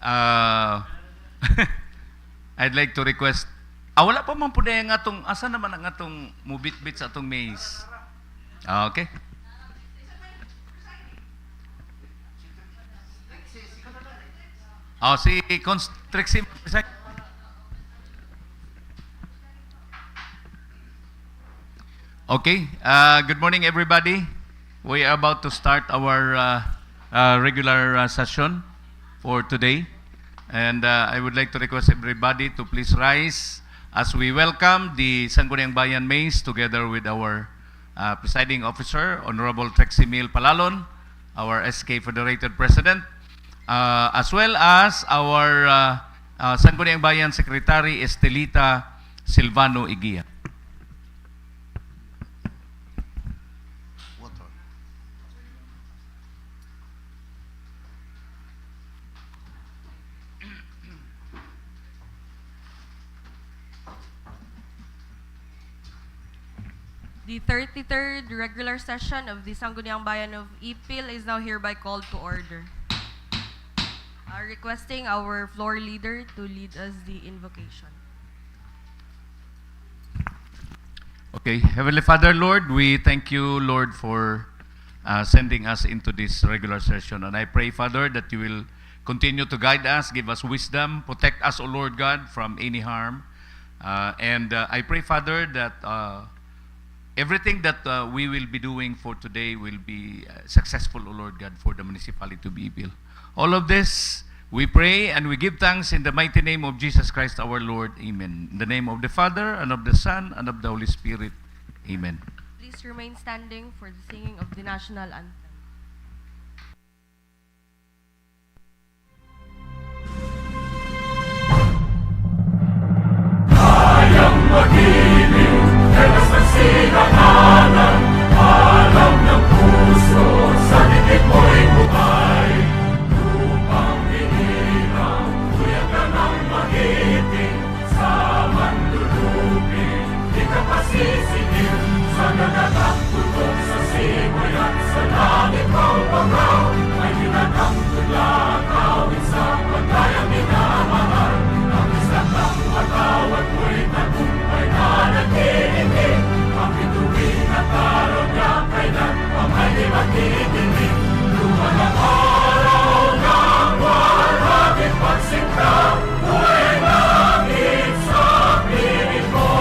Uh, I'd like to request, wala pa man po na yung atong, asa naman ang atong mubit-bit sa atong maze? Okay. Si Trixie. Okay. Good morning, everybody. We are about to start our regular session for today. And I would like to request everybody to please rise as we welcome the Sangguniang Bayan Maze together with our presiding officer, Honorable Trixie Palalon, our SK Federated President, as well as our Sangguniang Bayan Secretary, Estelita Silvano Igia. The 33rd regular session of the Sangguniang Bayan of Ipil is now hereby called to order. Requesting our floor leader to lead us the invocation. Okay, Heavenly Father, Lord, we thank you, Lord, for sending us into this regular session. And I pray, Father, that you will continue to guide us, give us wisdom, protect us, O Lord God, from any harm. And I pray, Father, that everything that we will be doing for today will be successful, O Lord God, for the municipality to be built. All of this, we pray and we give thanks in the mighty name of Jesus Christ our Lord. Amen. In the name of the Father, and of the Son, and of the Holy Spirit. Amen. Please remain standing for the singing of the national anthem. Kayang magiliw, helas ng sinakalan, alam ng puso, sa dikit mo'y buhay. Lupang hinirang, tuyag ka ng magiting, sa manlulupin, di ka pasisingil, sa nagagang putok sa simoy at sa langit mo pangaw, ay hinatang tula, kawin sa pagkayang minamahal, ang isang ng matawad mo'y tagumpay na nag-iingin, ang bituin at araw niya kailan ang hindi magdidinig. Luman ang araw ng warhabit pagsinta, buhay langit sa piling mo.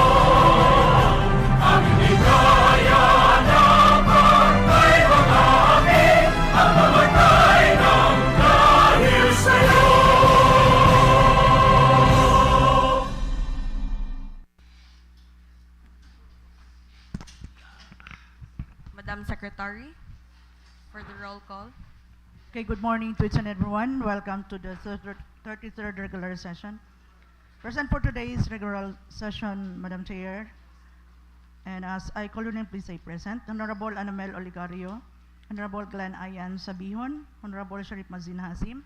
Ang hindi kaya na pagkay mga akin, ang mamatay ng dahil sa'yo. Madam Secretary, for the roll call. Okay, good morning to each and everyone. Welcome to the 33rd regular session. Present for today's regular session, Madam Chair. And as I call your name, please say present. Honorable Anamel Oligario, Honorable Glenn Ayan Sabihon, Honorable Sharif Mazin Hasim,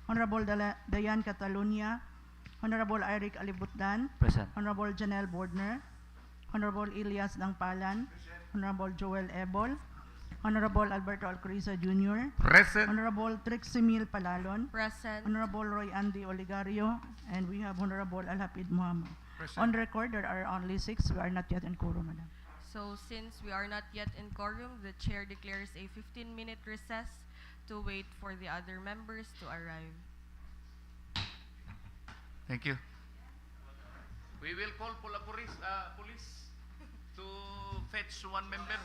Honorable Dayan Catalunya, Honorable Eric Alibutdan, Present. Honorable Janelle Bordner, Honorable Elias Langpalan, Honorable Joel Ebol, Honorable Alberto Alcoriza Jr., Present. Honorable Trixie Palalon, Present. Honorable Roy Andy Oligario, and we have Honorable Alhapid Muhammad. Present. On record, there are only 6. We are not yet in quorum, Madam. So since we are not yet in quorum, the chair declares a 15-minute recess to wait for the other members to arrive. Thank you. We will call police to fetch one member.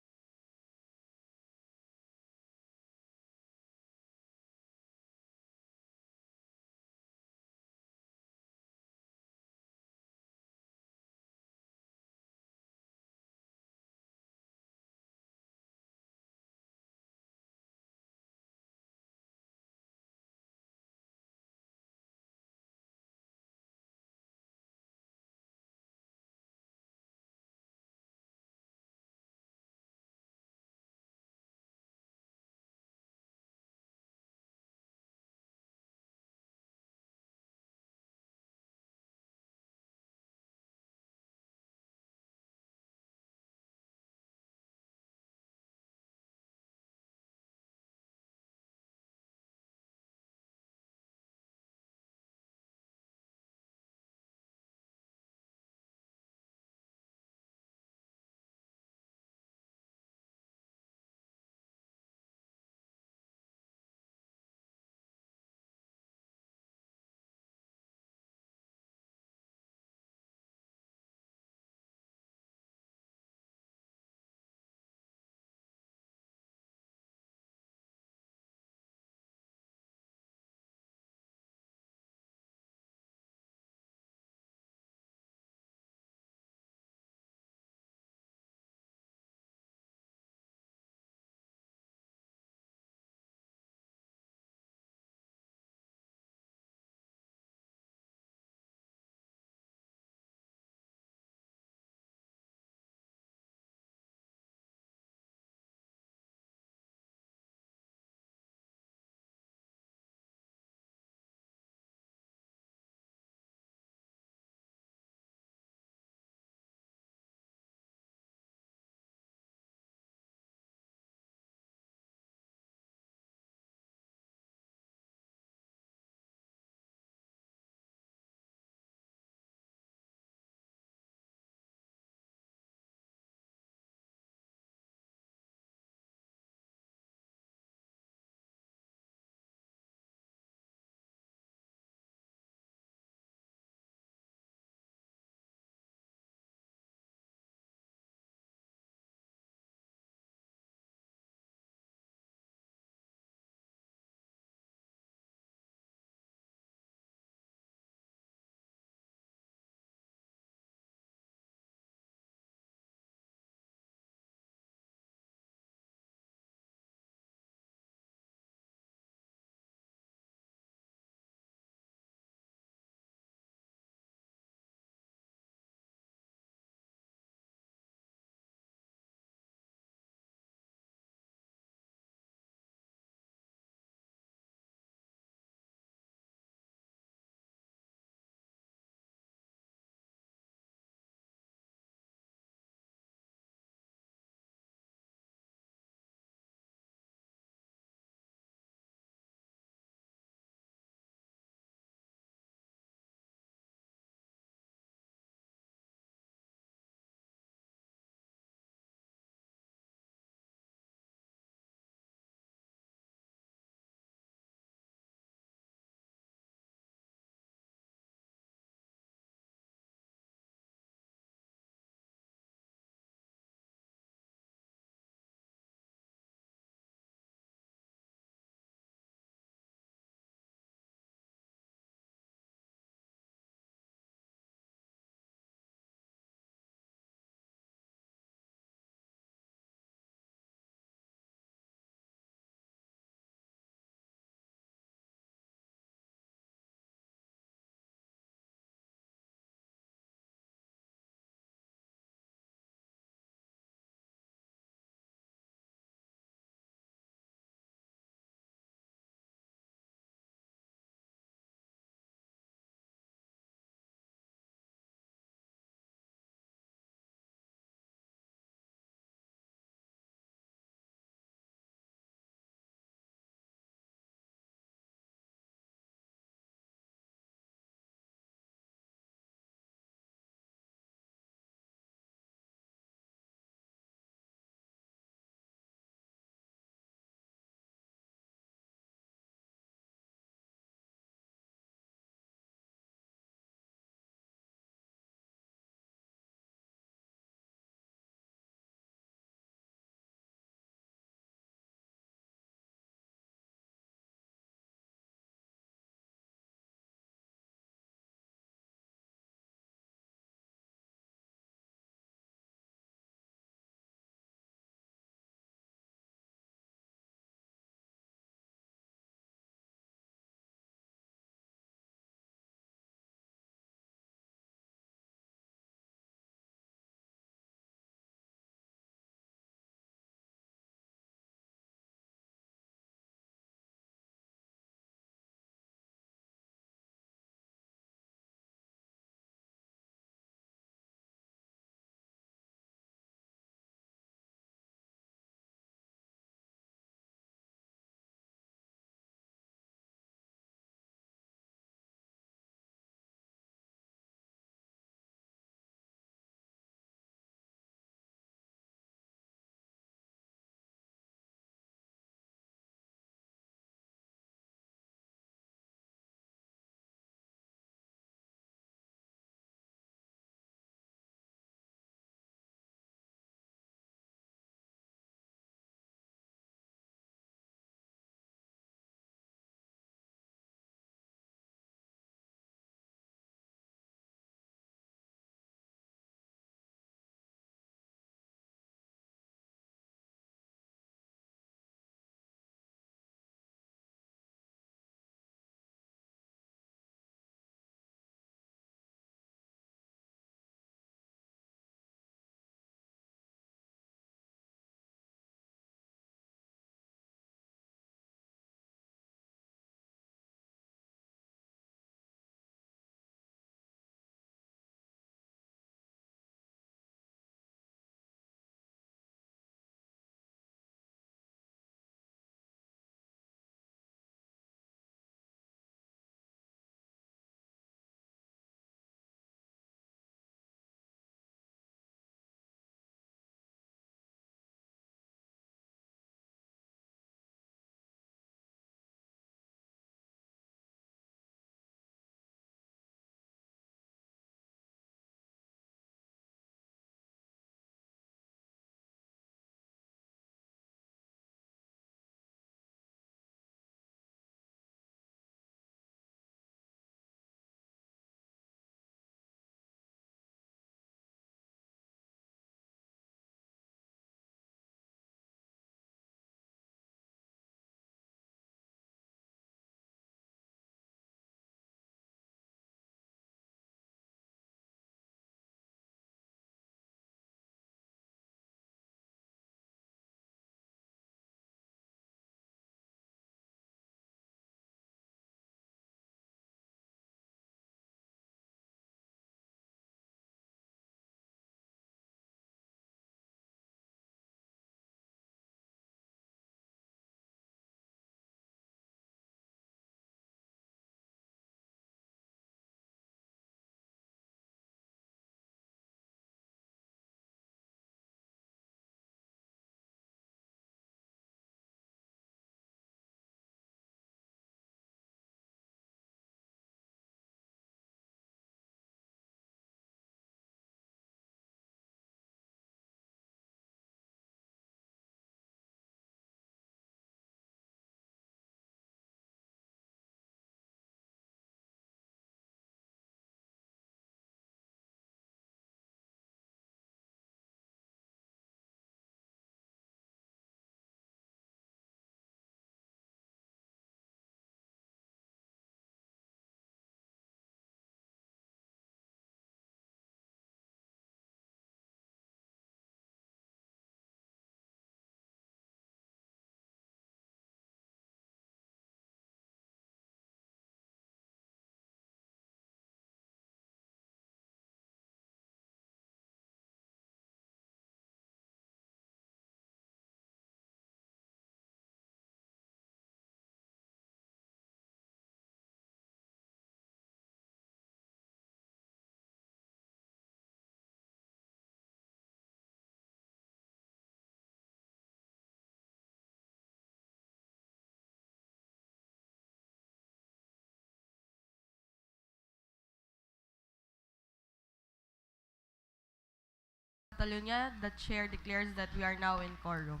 Doña, the chair declares that we are now in quorum.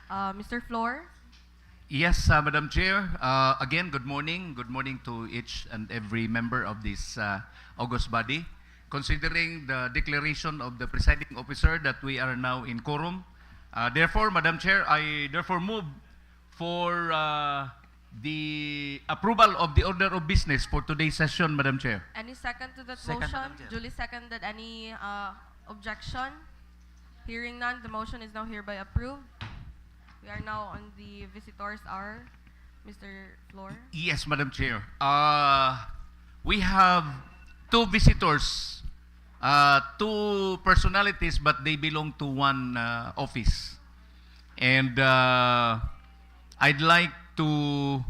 Mr. Flor? Yes, Madam Chair. Again, good morning. Good morning to each and every member of this august body. Considering the declaration of the presiding officer that we are now in quorum, therefore, Madam Chair, I therefore move for the approval of the order of business for today's session, Madam Chair. Any second to that Second, motion? Madam Chair. Duly seconded. Any objection? Hearing none, the motion is now hereby approved. We are now on the visitors hour. Mr. Flor? Yes, Madam Chair. We have two visitors, two personalities, but they belong to one office. And I'd like to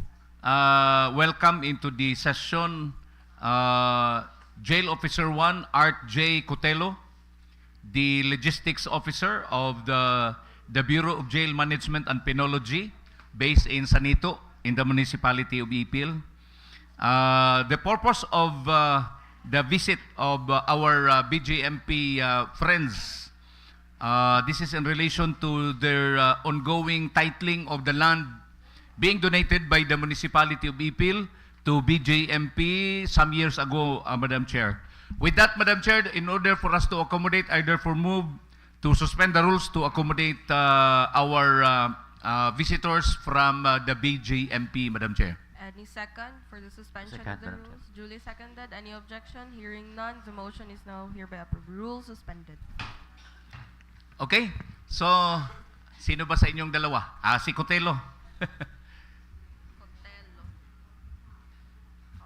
welcome into the session Jail Officer 1, Art J. Cotelo, the Logistics Officer of the Bureau of Jail Management and Penology, based in Sanito, in the Municipality of Ipil. The purpose of the visit of our BJMP friends, this is in relation to their ongoing titling of the land being donated by the Municipality of Ipil to BJMP some years ago, Madam Chair. With that, Madam Chair, in order for us to accommodate, I therefore move to suspend the rules to accommodate our visitors from the BJMP, Madam Chair. Any second for the suspension Second, of the Madam rules? Duly seconded. Any objection? Hearing none, the motion is now hereby approved. Rules suspended. Okay? So, sino ba sa inyong dalawa? Si Cotelo.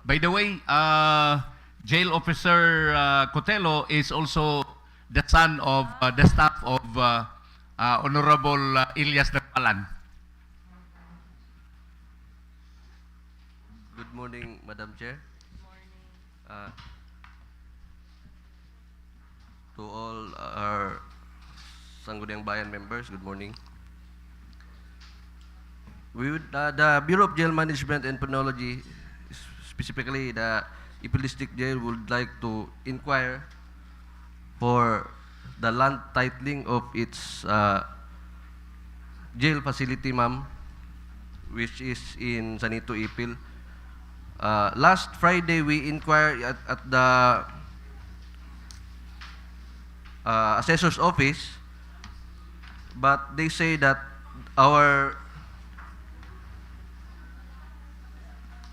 By the way, Jail Officer Cotelo is also the son of the staff of Honorable Ilyas Nagpalan. Good morning, Madam Chair. To all our Sangguniang Bayan members, good morning. The Bureau of Jail Management and Penology, specifically the Ipil District Jail, would like to inquire for the land titling of its jail facility, ma'am, which is in Sanito, Ipil. Last Friday, we inquired at the assessor's office, but they say that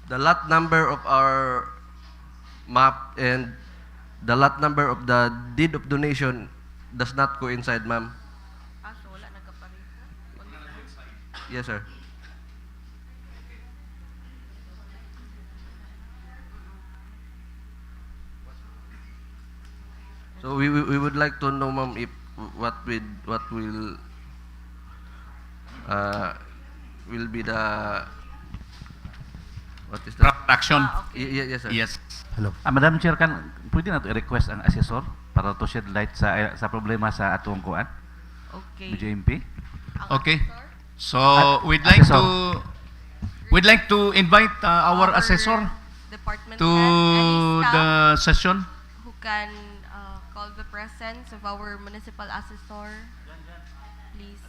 the lot number of our map and the lot number of the deed of donation does not coincide, ma'am. So wala nagkapareho? Yes, sir. So we would like to know, ma'am, if what will be the what is that? Action. Yes, sir. Yes. Hello. Madam Chair, kan pwede na to i-request ang assessor para to shed light sa problema sa atong kuan, Okay. BJMP. Ang Okay. assessor? So, Assessor. we'd like to invite our assessor Department to head, any the staff session. who can call the presence of our municipal assessor, please.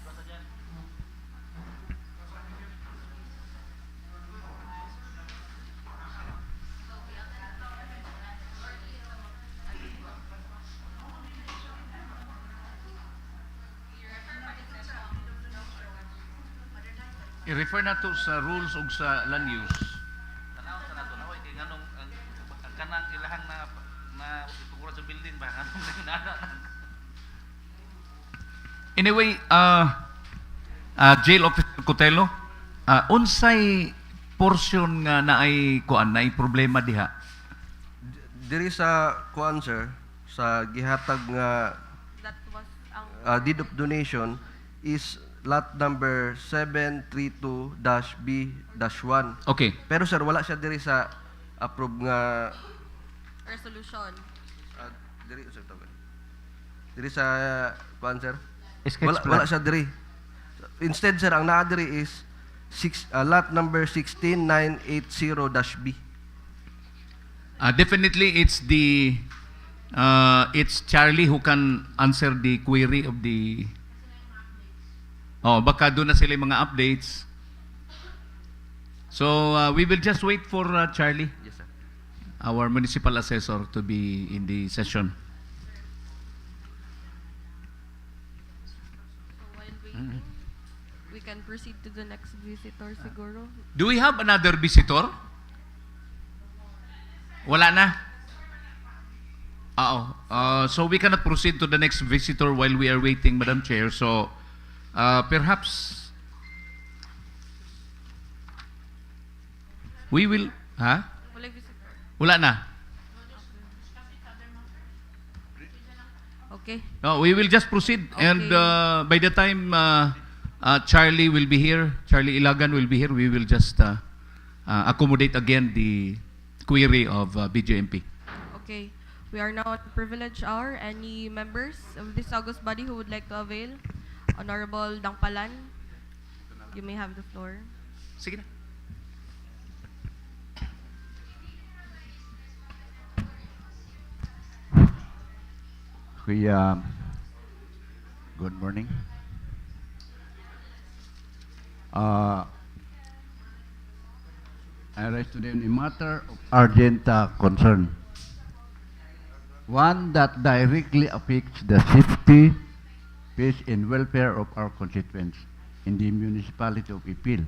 I-refer na to sa rules ug sa land use. Tanaw sa nato na kay nganong ang kanang ilahang na itugura sa building ba nganong nana. Anyway, Jail Officer Cotelo, unsay portion nga naay kuan naay problema diha? Diri sa kuan, sir, sa gihatag nga That was ang deed of donation is lot number 732-B-1. Okay. Pero sir, wala siya diri sa approve nga resolution. diri sir tawag. Diri sa kuan, sir. Sketch Wala plan. siya diri. Instead, sir, ang naa diri is lot number 16980-B. Definitely it's the it's Charlie who can answer the query of the... Oh, baka doon na sila yung mga updates. So, we will just wait for Charlie, Yes, sir. our municipal assessor, to be in the session. So while waiting, we can proceed to the next visitor siguro. Do we have another visitor? Wala na? Oo. So we cannot proceed to the next visitor while we are waiting, Madam Chair. So perhaps we will... Ha? Wala visitor. Wala na? Okay. No, we will just proceed. Okay. And by the time Charlie will be here, Charlie Ilagan will be here, we will just accommodate again the query of BJMP. Okay. We are now at the privilege hour. Any members of this august body who would like to avail? Honorable Dangpalan, you may have the floor. Sige na. Good morning. I rise today on a matter of urgent concern. One that directly affects the safety, peace, and welfare of our constituents in the municipality of Ipil.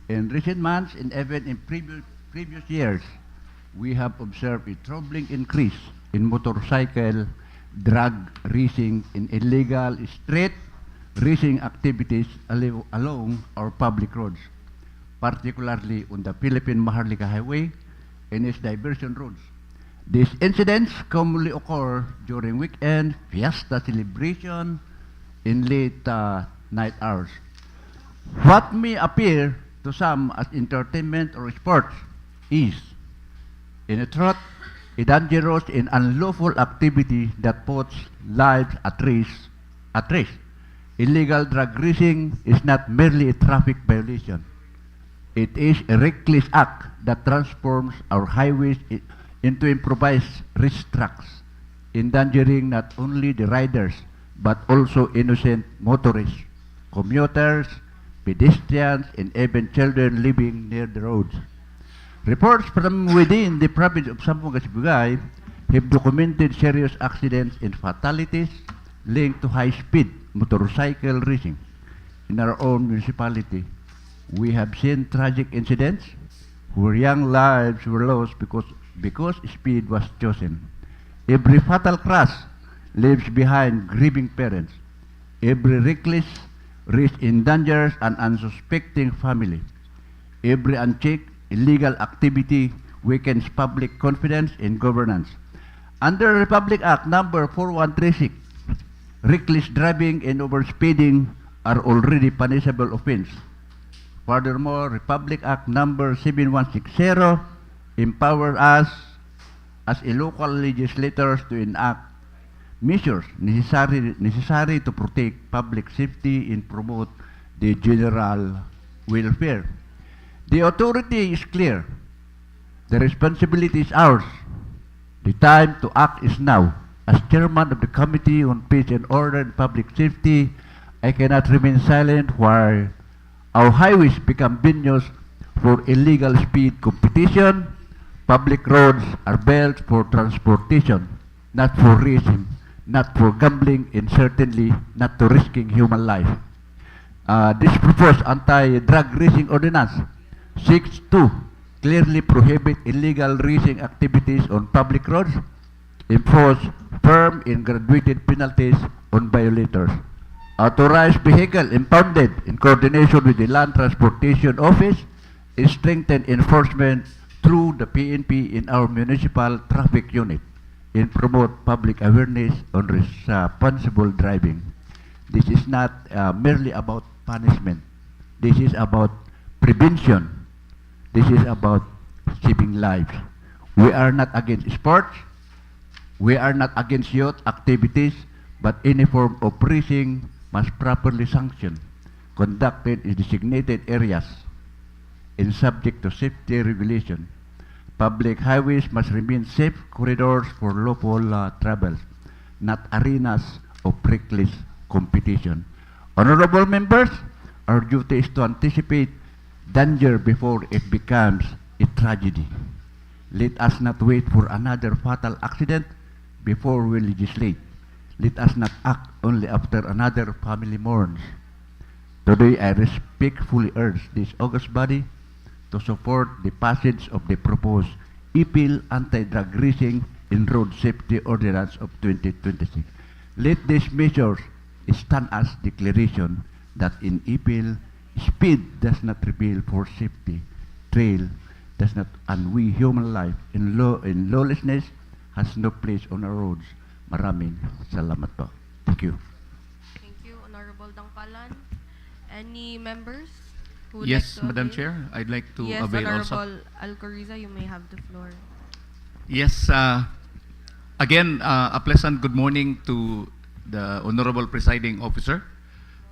In recent months, and even in previous years, we have observed a troubling increase in motorcycle drug racing and illegal street racing activities along our public roads, particularly on the Philippine-Maharlika Highway and its diversion roads. These incidents commonly occur during weekend, fiesta celebration, in late night hours. What may appear to some as entertainment or sports is, in truth, a dangerous and unlawful activity that puts lives at risk. Illegal drug racing is not merely a traffic violation. It is a reckless act that transforms our highways into improvised race tracks, endangering not only the riders but also innocent motorists, commuters, pedestrians, and even children living near the roads. Reports from within the province of Zamboanga Sibugay have documented serious accidents and fatalities linked to high-speed motorcycle racing. In our own municipality, we have seen tragic incidents where young lives were lost because speed was chosen. Every fatal crash leaves behind grieving parents. Every reckless race endangers an unsuspecting family. Every unchecked illegal activity weakens public confidence in governance. Under Republic Act number 4136, reckless driving and overspeeding are already punishable offense. Furthermore, Republic Act number 7160 empower us as a local legislators to enact measures necessary to protect public safety and promote the general welfare. The authority is clear. The responsibility is ours. The time to act is now. As chairman of the Committee on Peace and Order and Public Safety, I cannot remain silent while our highways become venues for illegal speed competition. Public roads are built for transportation, not for racing, not for gambling, and certainly not to risking human life. This proposed anti-drug racing ordinance seeks to clearly prohibit illegal racing activities on public roads, impose firm and graduated penalties on violators, authorize vehicle impounded in coordination with the Land Transportation Office, and strengthen enforcement through the PNP in our municipal traffic unit, and promote public awareness on responsible driving. This is not merely about punishment. This is about prevention. This is about saving lives. We are not against sports. We are not against youth activities, but any form of racing must properly sanctioned, conducted in designated areas, and subject to safety regulation. Public highways must remain safe corridors for lawful travel, not arenas of reckless competition. Honorable members, our duty is to anticipate danger before it becomes a tragedy. Let us not wait for another fatal accident before we legislate. Let us not act only after another family mourns. Today, I respectfully urge this august body to support the passage of the proposed Ipil Anti-Drug Racing and Road Safety Ordinance of 2026. Let these measures stand as declaration that in Ipil, speed does not reveal for safety, trail does not, and we human life in lawlessness has no place on our roads. Maraming salamat po. Thank you. Thank you, Honorable Dangpalan. Any members who would Yes, like to Madam avail? Chair, I'd like to Yes, avail Honorable also. Alcoriza, you may have the floor. Yes, again, a pleasant good morning to the Honorable Presiding Officer,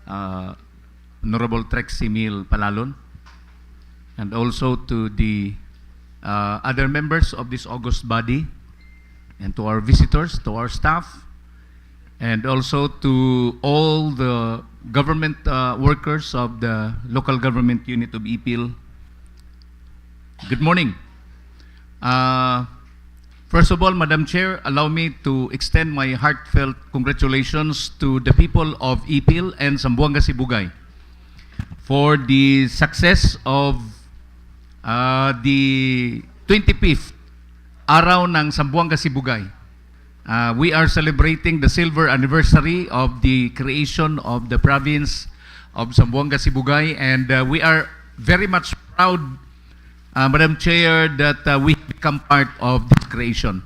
Honorable Trexie Mil Palalon, and also to the other members of this august body, and to our visitors, to our staff, and also to all the government workers of the local government unit of Ipil. Good morning. First of all, Madam Chair, allow me to extend my heartfelt congratulations to the people of Ipil and Zamboanga Sibugay for the success of the 25th Araw ng Zamboanga Sibugay. We are celebrating the silver anniversary of the creation of the province of Zamboanga Sibugay, and we are very much proud, Madam Chair, that we become part of this creation.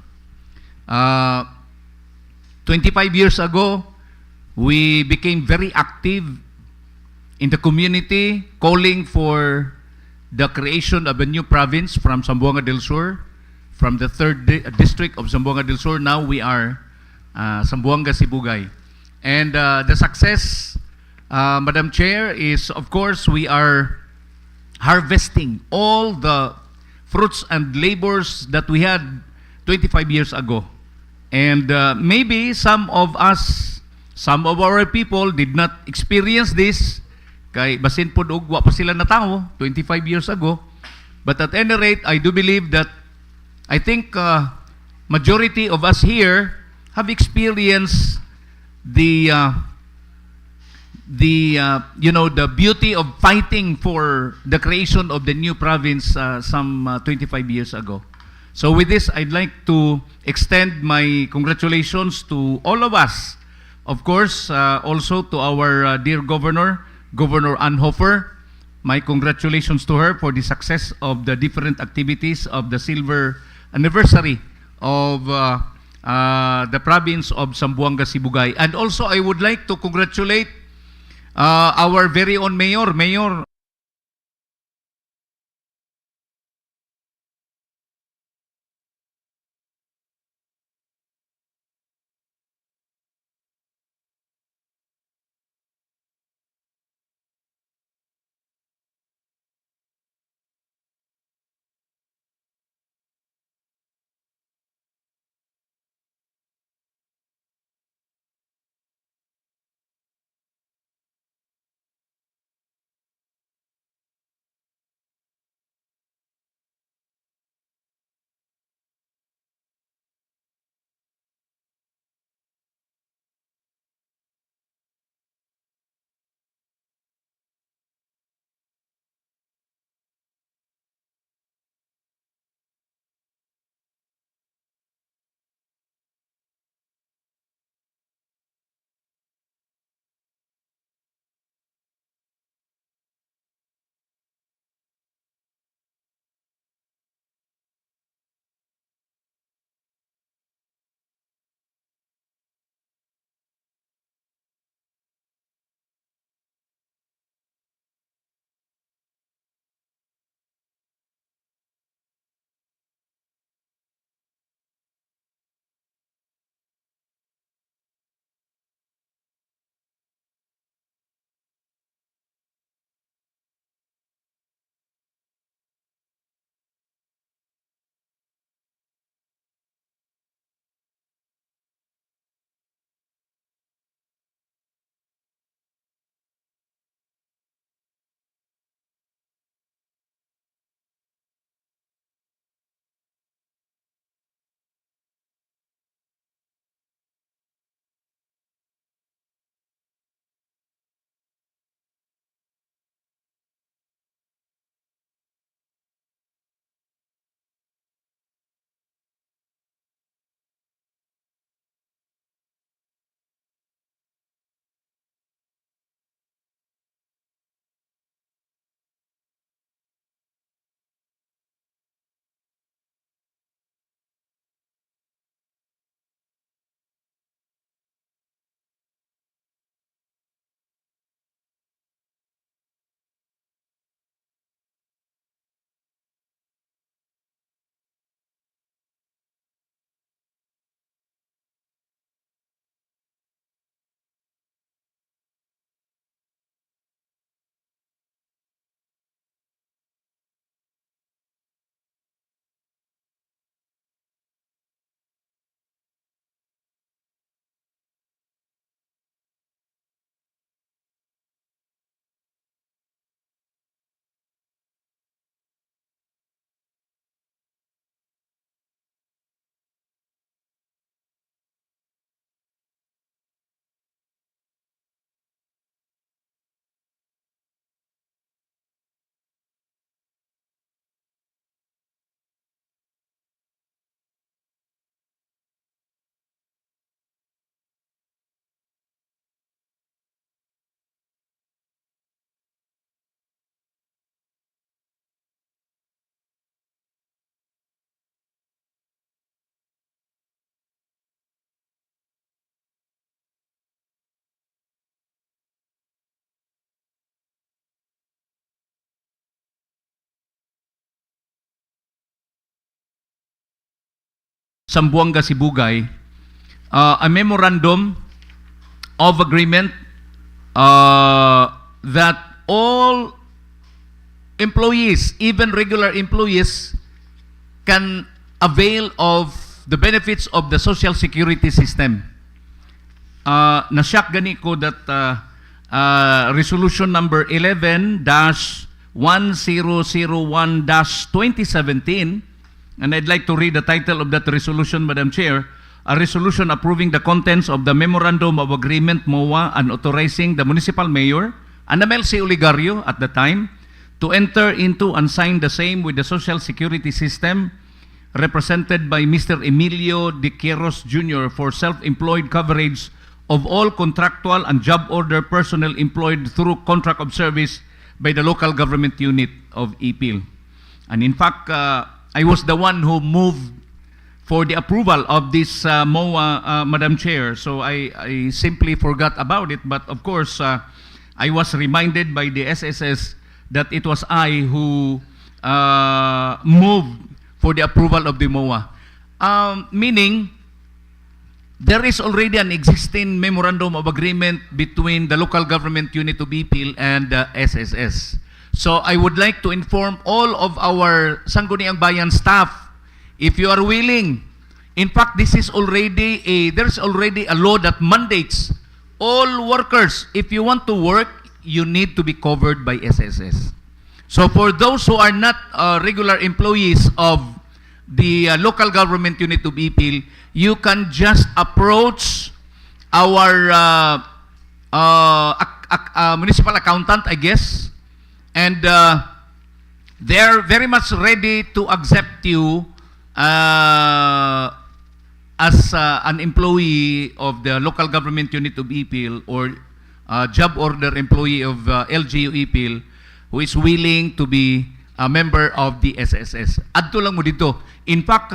25 years ago, we became very active in the community, calling for the creation of a new province from Zamboanga del Sur, from the 3rd district of Zamboanga del Sur. Now we are Zamboanga Sibugay. And the success, Madam Chair, is of course we are harvesting all the fruits and labors that we had 25 years ago. And maybe some of us, some of our people did not experience this, kay basin po ugwa pa sila na tao 25 years ago. But at any rate, I do believe that I think majority of us here have experienced the beauty of fighting for the creation of the new province some 25 years ago. So with this, I'd like to extend my congratulations to all of us. Of course, also to our dear Governor, Governor Anhofer. My congratulations to her for the success of the different activities of the silver anniversary of the province of Zamboanga Sibugay. And also, I would like to congratulate our very own Mayor, Zamboanga, Sibugay, a memorandum of agreement that all employees, even regular employees, can avail of the benefits of the Social Security system. Na-shock gani ko that resolution number 11-1001-2017, and I'd like to read the title of that resolution, Madam Chair. A resolution approving the contents of the Memorandum of Agreement MOA and authorizing the Municipal Mayor and MLC Oligario at the time to enter into and sign the same with the Social Security System represented by Mr. Emilio De Queiroz Jr. for self-employed coverage of all contractual and job order personnel employed through contract of service by the local government unit of Ipil. And in fact, I was the one who moved for the approval of this MOA, Madam Chair. So I simply forgot about it. But of course, I was reminded by the SSS that it was I who moved for the approval of the MOA. Meaning, there is already an existing memorandum of agreement between the local government unit of Ipil and the SSS. So I would like to inform all of our Sangguniang Bayan staff, if you are willing, in fact, there's already a law that mandates all workers, if you want to work, you need to be covered by SSS. So for those who are not regular employees of the local government unit of Ipil, you can just approach our municipal accountant, I guess, and they're very much ready to accept you as an employee of the local government unit of Ipil or job order employee of LGU-Ipil who is willing to be a member of the SSS. Adto lang mo dito. In fact,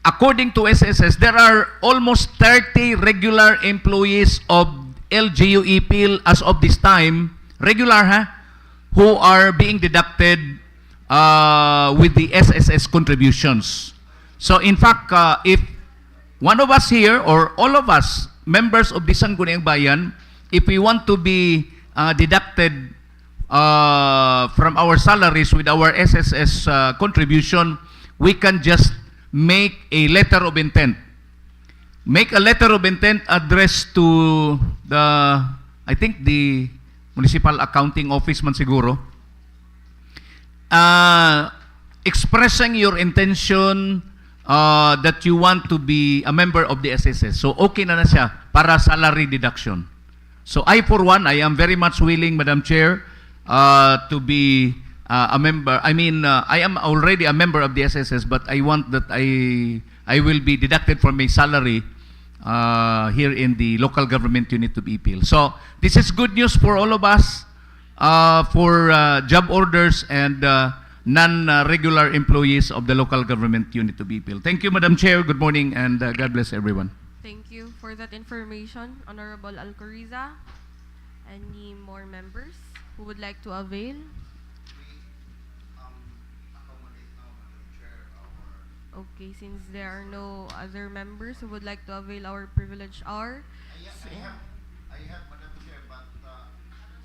according to SSS, there are almost 30 regular employees of LGU-Ipil as of this time, regular who are being deducted with the SSS contributions. So in fact, if one of us here or all of us, members of the Sangguniang Bayan, if we want to be deducted from our salaries with our SSS contribution, we can just make a letter of intent. Make a letter of intent addressed to the, I think the Municipal Accounting Office man siguro, expressing your intention that you want to be a member of the SSS. So okay na siya para salary deduction. So I for one, I am very much willing, Madam Chair, to be a member. I mean, I am already a member of the SSS, but I want that I will be deducted from my salary here in the local government unit of Ipil. So this is good news for all of us, for job orders and non-regular employees of the local government unit of Ipil. Thank you, Madam Chair. Good morning, and God bless everyone. Thank you for that information, Honorable Alcoriza. Any more members who would like to avail? Okay, since there are no other members who would like to avail our privilege hour, I have, Madam Chair, but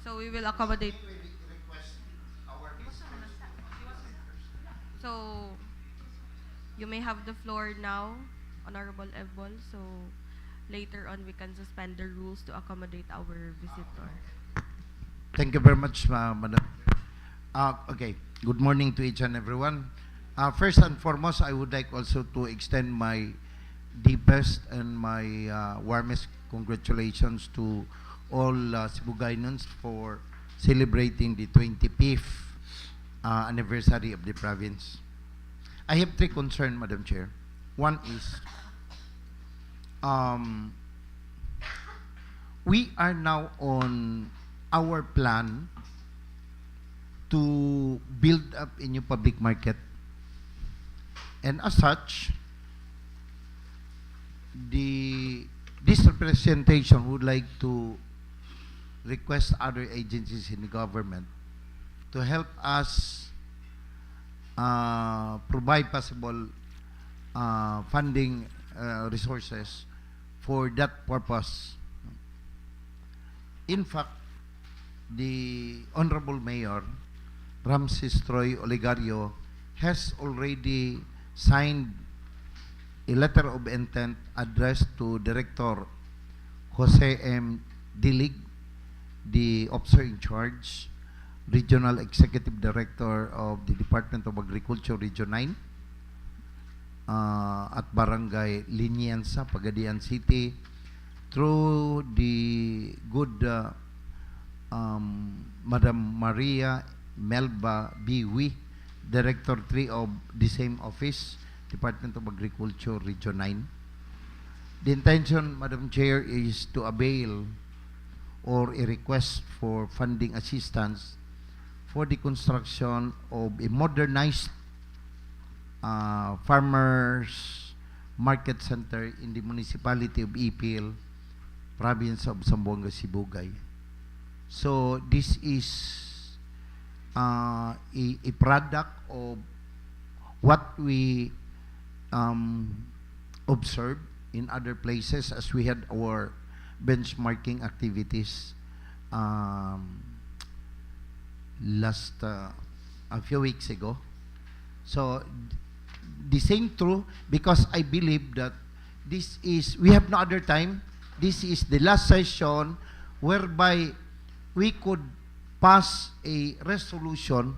so we will accommodate. we request our visitors. So you may have the floor now, Honorable Evbol. So later on, we can suspend the rules to accommodate our visitor. Thank you very much, Madam. Okay, good morning to each and everyone. First and foremost, I would like also to extend my deepest and my warmest congratulations to all Cebugaynons for celebrating the 25th anniversary of the province. I have three concerns, Madam Chair. One is, we are now on our plan to build up a new public market. And as such, this representation would like to request other agencies in the government to help us provide possible funding resources for that purpose. In fact, the Honorable Mayor, Ramses Troy Olegario, has already signed a letter of intent addressed to Director Jose M. Dilig, the officer in charge, Regional Executive Director of the Department of Agriculture Region 9, at Barangay Liniensa, Pagadian City, through the good Madam Maria Melba Biwi, Director 3 of the same office, Department of Agriculture Region 9. The intention, Madam Chair, is to avail or a request for funding assistance for the construction of a modernized farmers market center in the municipality of Ipil, province of Zamboanga, Sibugay. So this is a product of what we observed in other places as we had our benchmarking activities last a few weeks ago. So the same true, because I believe that this is, we have no other time, this is the last session whereby we could pass a resolution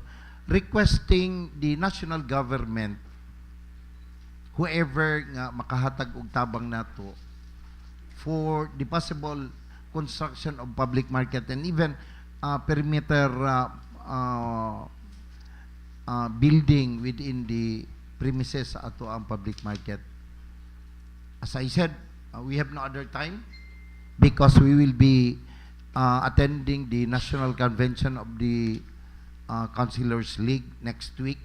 requesting the national government, whoever nga makahatag og tabang nato, for the possible construction of public market and even perimeter building within the premises sa ato ang public market. As I said, we have no other time because we will be attending the National Convention of the Councilors League next week.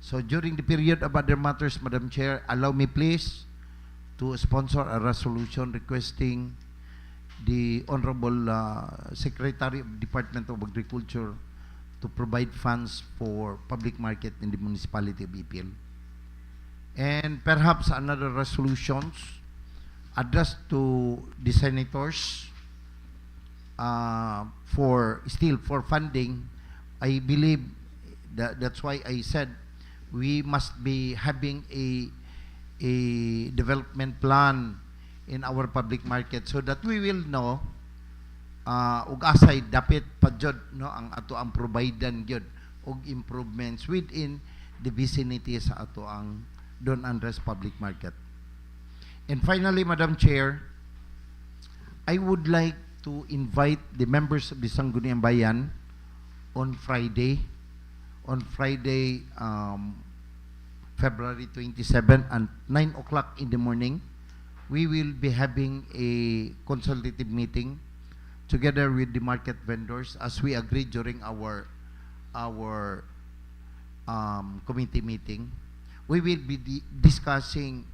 So during the period of other matters, Madam Chair, allow me please to sponsor a resolution requesting the Honorable Secretary of Department of Agriculture to provide funds for public market in the municipality of Ipil. And perhaps another resolutions addressed to the senators for funding. I believe that's why I said we must be having a development plan in our public market so that we will know ug asay dapit pa jud no ang ato ang providan gyud og improvements within the vicinity sa ato ang Don Andres public market. And finally, Madam Chair, I would like to invite the members of the Sangguniang Bayan on Friday, February 27 at 9 o'clock in the morning. We will be having a consultative meeting together with the market vendors as we agreed during our committee meeting. We will be discussing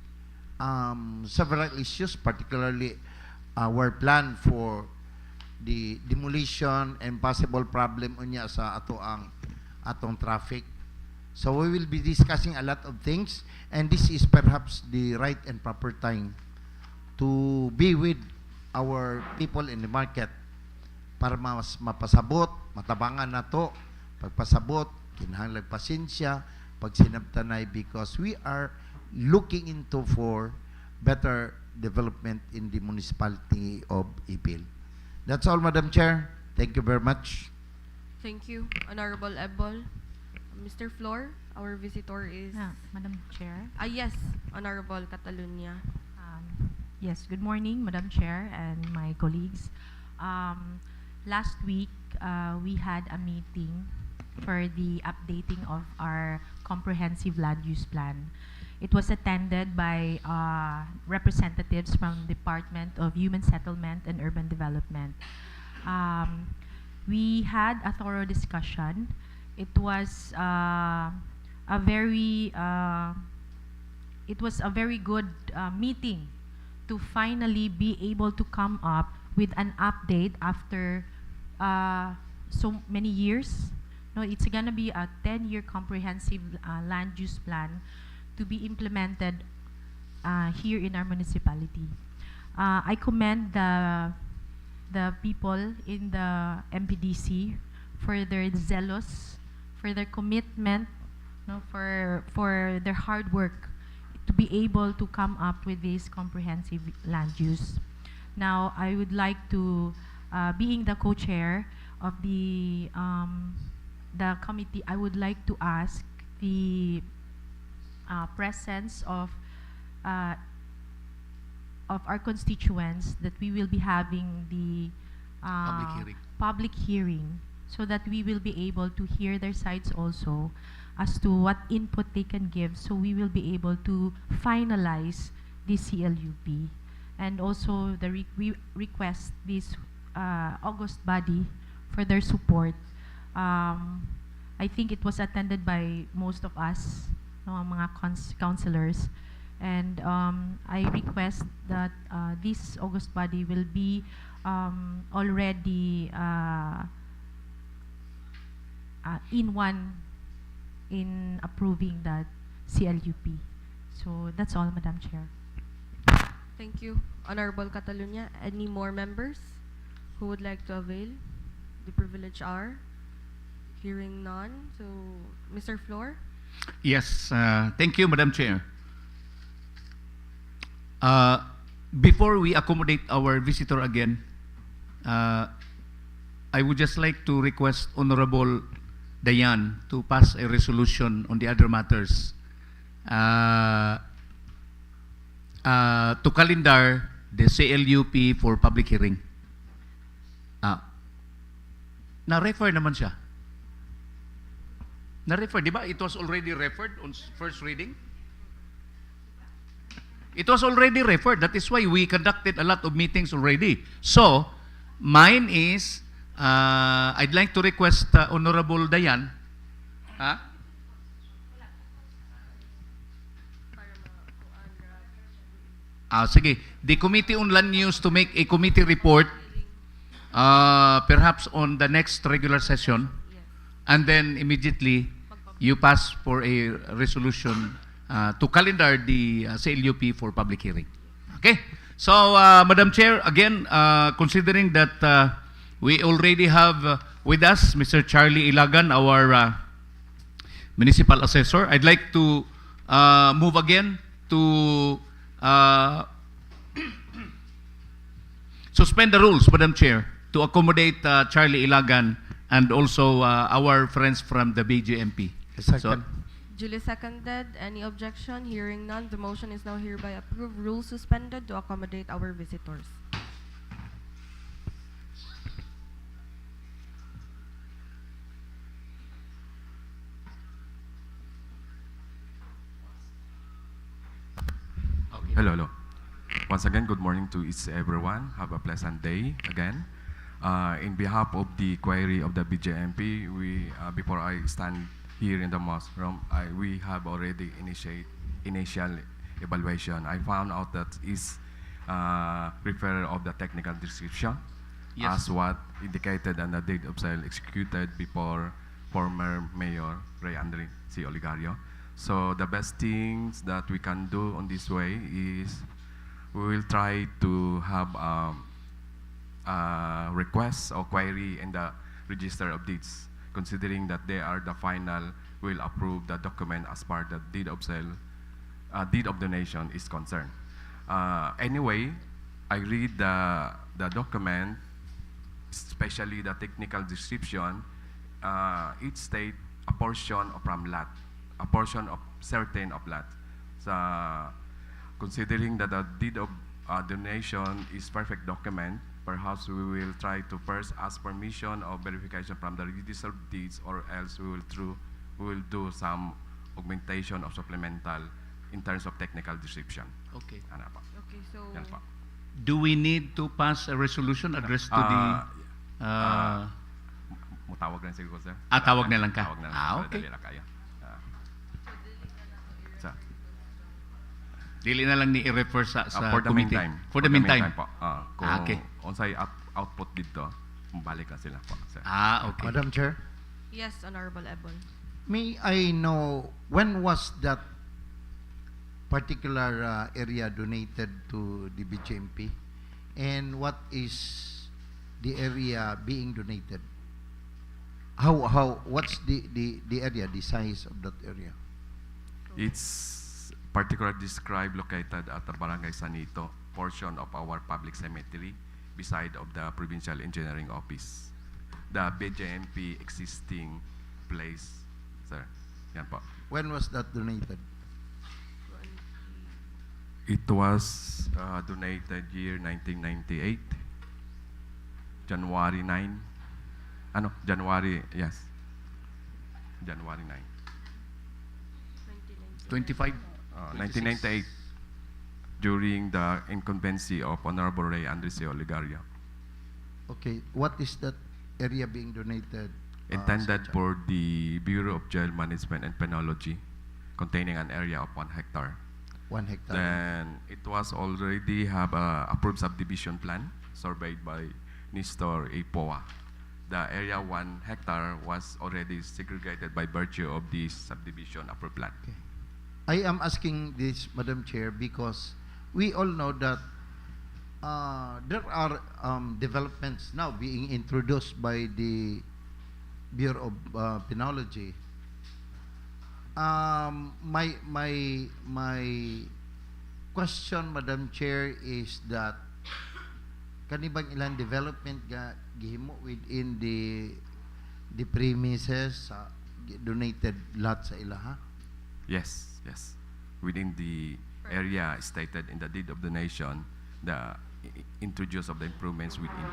several issues, particularly our plan for the demolition and possible problem unya sa atong traffic. So we will be discussing a lot of things, and this is perhaps the right and proper time to be with our people in the market para mas mapasabot, matabangan nato, pagpasabot, kinahanglan pasensya, pagsinabtanay, because we are looking into for better development in the municipality of Ipil. That's all, Madam Chair. Thank you very much. Thank you, Honorable Ebol. Mr. Flor, our visitor is... Madam Chair. Yes, Honorable Catalunya. Yes, good morning, Madam Chair and my colleagues. Last week, we had a meeting for the updating of our comprehensive land use plan. It was attended by representatives from Department of Human Settlement and Urban Development. We had a thorough discussion. It was a very good meeting to finally be able to come up with an update after so many years. No, it's gonna be a 10-year comprehensive land use plan to be implemented here in our municipality. I commend the people in the MPDC for their zealous, for their commitment, for their hard work to be able to come up with this comprehensive land use. Now, I would like to, being the co-chair of the committee, I would like to ask the presence of our constituents that we will be having the public hearing, so that we will be able to hear their sides also as to what input they can give, so we will be able to finalize the CLUP. And also we request this August body for their support. I think it was attended by most of us, mga councilors. And I request that this August body will be already in approving that CLUP. So that's all, Madam Chair. Thank you, Honorable Catalunya. Any more members who would like to avail the privilege hour? Hearing none. So, Mr. Flor? Yes, thank you, Madam Chair. Before we accommodate our visitor again, I would just like to request Honorable Dayan to pass a resolution on the other matters to calendar the CLUP for public hearing. Na-refer naman siya. Na-refer, di ba? It was already referred on first reading. It was already referred. That is why we conducted a lot of meetings already. So, mine is, I'd like to request Honorable Dayan. Sige. The Committee on Land Use to make a committee report perhaps on the next regular session. And then immediately, you pass for a resolution to calendar the CLUP for public hearing. Okay? So, Madam Chair, again, considering that we already have with us Mr. Charlie Ilagan, our municipal assessor, I'd like to move again to suspend the rules, Madam Chair, to accommodate Charlie Ilagan and also our friends from the BJMP. Second. Duly seconded. Any objection? Hearing none, the motion is now hereby approved. Rules suspended to accommodate our visitors. Okay. Hello. Once again, good morning to everyone. Have a pleasant day again. In behalf of the query of the BJMP, before I stand here in the mosque room, we have already initial evaluation. I found out that is referral of the technical description, Yes. as what indicated on the date of sale executed before former Mayor Ray C. Oligario. So the best things that we can do on this way is we will try to have requests or query in the register of deeds, considering that they are the final, will approve the document as part of the deed of sale, deed of donation is concerned. Anyway, I read the document, especially the technical description. It states a portion of from lot, a portion of certain of lot. So, considering that the deed of donation is perfect document, perhaps we will try to first ask permission or verification from the register of deeds, or else we will do some augmentation or supplemental in terms of technical description. Okay. Ano po? Okay, so Yan po. Do we need to pass a resolution addressed to the... Mutawag na siguro, sir. Tawag na lang ka? Tawag na lang. Ah, Para okay. dali lang kayo. Sa- Dili na lang ni i-refer sa for the committee. meantime. For the meantime. po. Kung okay. unsay output dito, balik na sila po, sir. Okay. Madam Chair, yes, Honorable Ebon. may I know when was that particular area donated to the BGMP? And what is the area being donated? What's the area, the size of that area? It's particularly described located at the Barangay Sanito portion of our public cemetery beside of the Provincial Engineering Office. The BJMP existing place, sir. Yan po. When was that donated? It was donated year 1998, January 9. January, yes. January 9. 25. 1998, during the incumbency of Honorable Ray Andreseo Ligaria. Okay, what is that area being donated? Intended Sir? for the Bureau of Jail Management and Penology, containing an area of 1 hectare. 1 hectare. Then it was already have a approved subdivision plan surveyed by Nestor Ipoa. The area 1 hectare was already segregated by virtue of this subdivision approved plan. Okay. I am asking this, Madam Chair, because we all know that there are developments now being introduced by the Bureau of Penology. My question, Madam Chair, is that kanibang ilang development ga gihimo within the premises donated lot sa ilaha? Yes, yes. Within the area stated in the deed of donation, the introduce of the improvements within.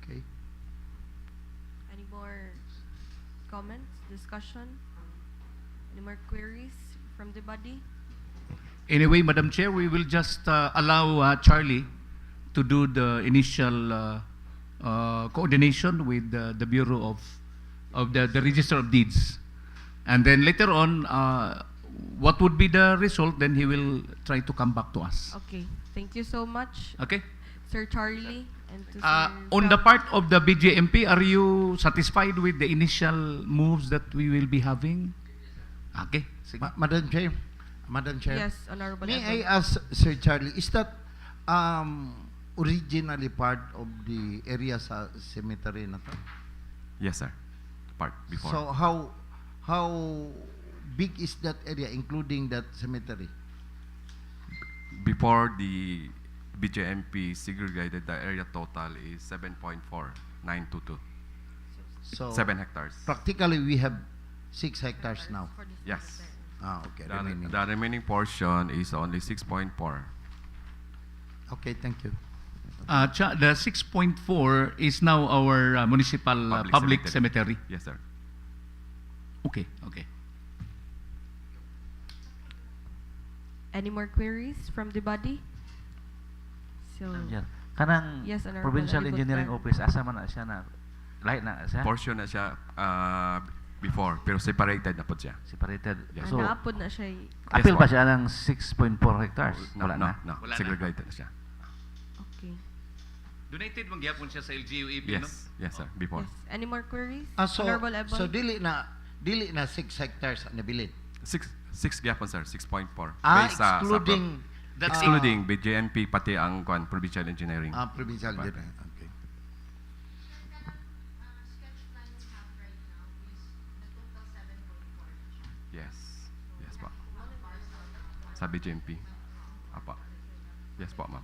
Okay. Any more comments, discussion? Any more queries from the body? Anyway, Madam Chair, we will just allow Charlie to do the initial coordination with the Bureau of the Register of Deeds. And then later on, what would be the result, then he will try to come back to us. Okay, thank you so much, Okay? Sir Charlie, and to On the part of the BJMP, are you satisfied with the initial moves that we will be having? Okay. Sige. Madam Chair, Yes, Honorable may Edwin. I ask Sir Charlie, is that originally part of the area sa cemetery na to? Yes, sir. Part before. So how big is that area, including that cemetery? Before the BJMP segregated, the area total is 7.4922. So 7 hectares. practically we have 6 hectares now. For the Yes. cemetery. Okay. The remaining portion is only 6.4. Okay, thank you. The 6.4 is now our municipal public cemetery. Yes, sir. Okay, okay. Any more queries from the body? So, Yan. Kanang Yes, Honorable Provincial Alibut Engineering Plan. Office, asa man na siya na, lahat na siya? Portion na siya before, pero separated na po siya. Separated. Yes. So, naapod na siya. apil Yes, ba po. siya ng 6.4 hectares? No, Wala no, na. no. Wala na. Segregated na siya. Okay. Donated mangyapon siya sa LGU-Ipil, no? Yes, yes, sir. Before. Yes. Any more queries? So Honorable Ebon? so dili na 6 hectares ang nabilin. 6 gyapon, sir. 6.4. Based Excluding excluding BJMP pati ang provincial engineering. provincial Right. engineering. Okay. Yes. Yes po. Sa BJMP. Apa. Yes po, ma'am.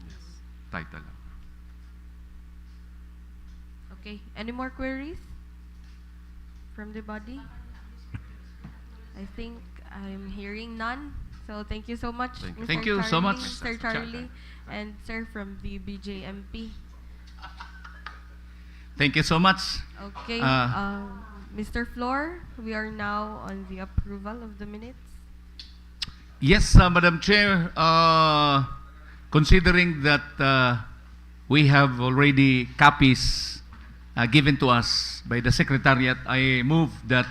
Yes. Title lang. Okay. Any more queries from the body? I think I'm hearing none. So thank you so much, Thank you. Mr. Thank you so much, Sir Charlie, and Sir from the BJMP. Thank you so much. Okay. Mr. Flor, we are now on the approval of the minutes. Yes, Madam Chair, considering that we have already copies given to us by the Secretariat, I move that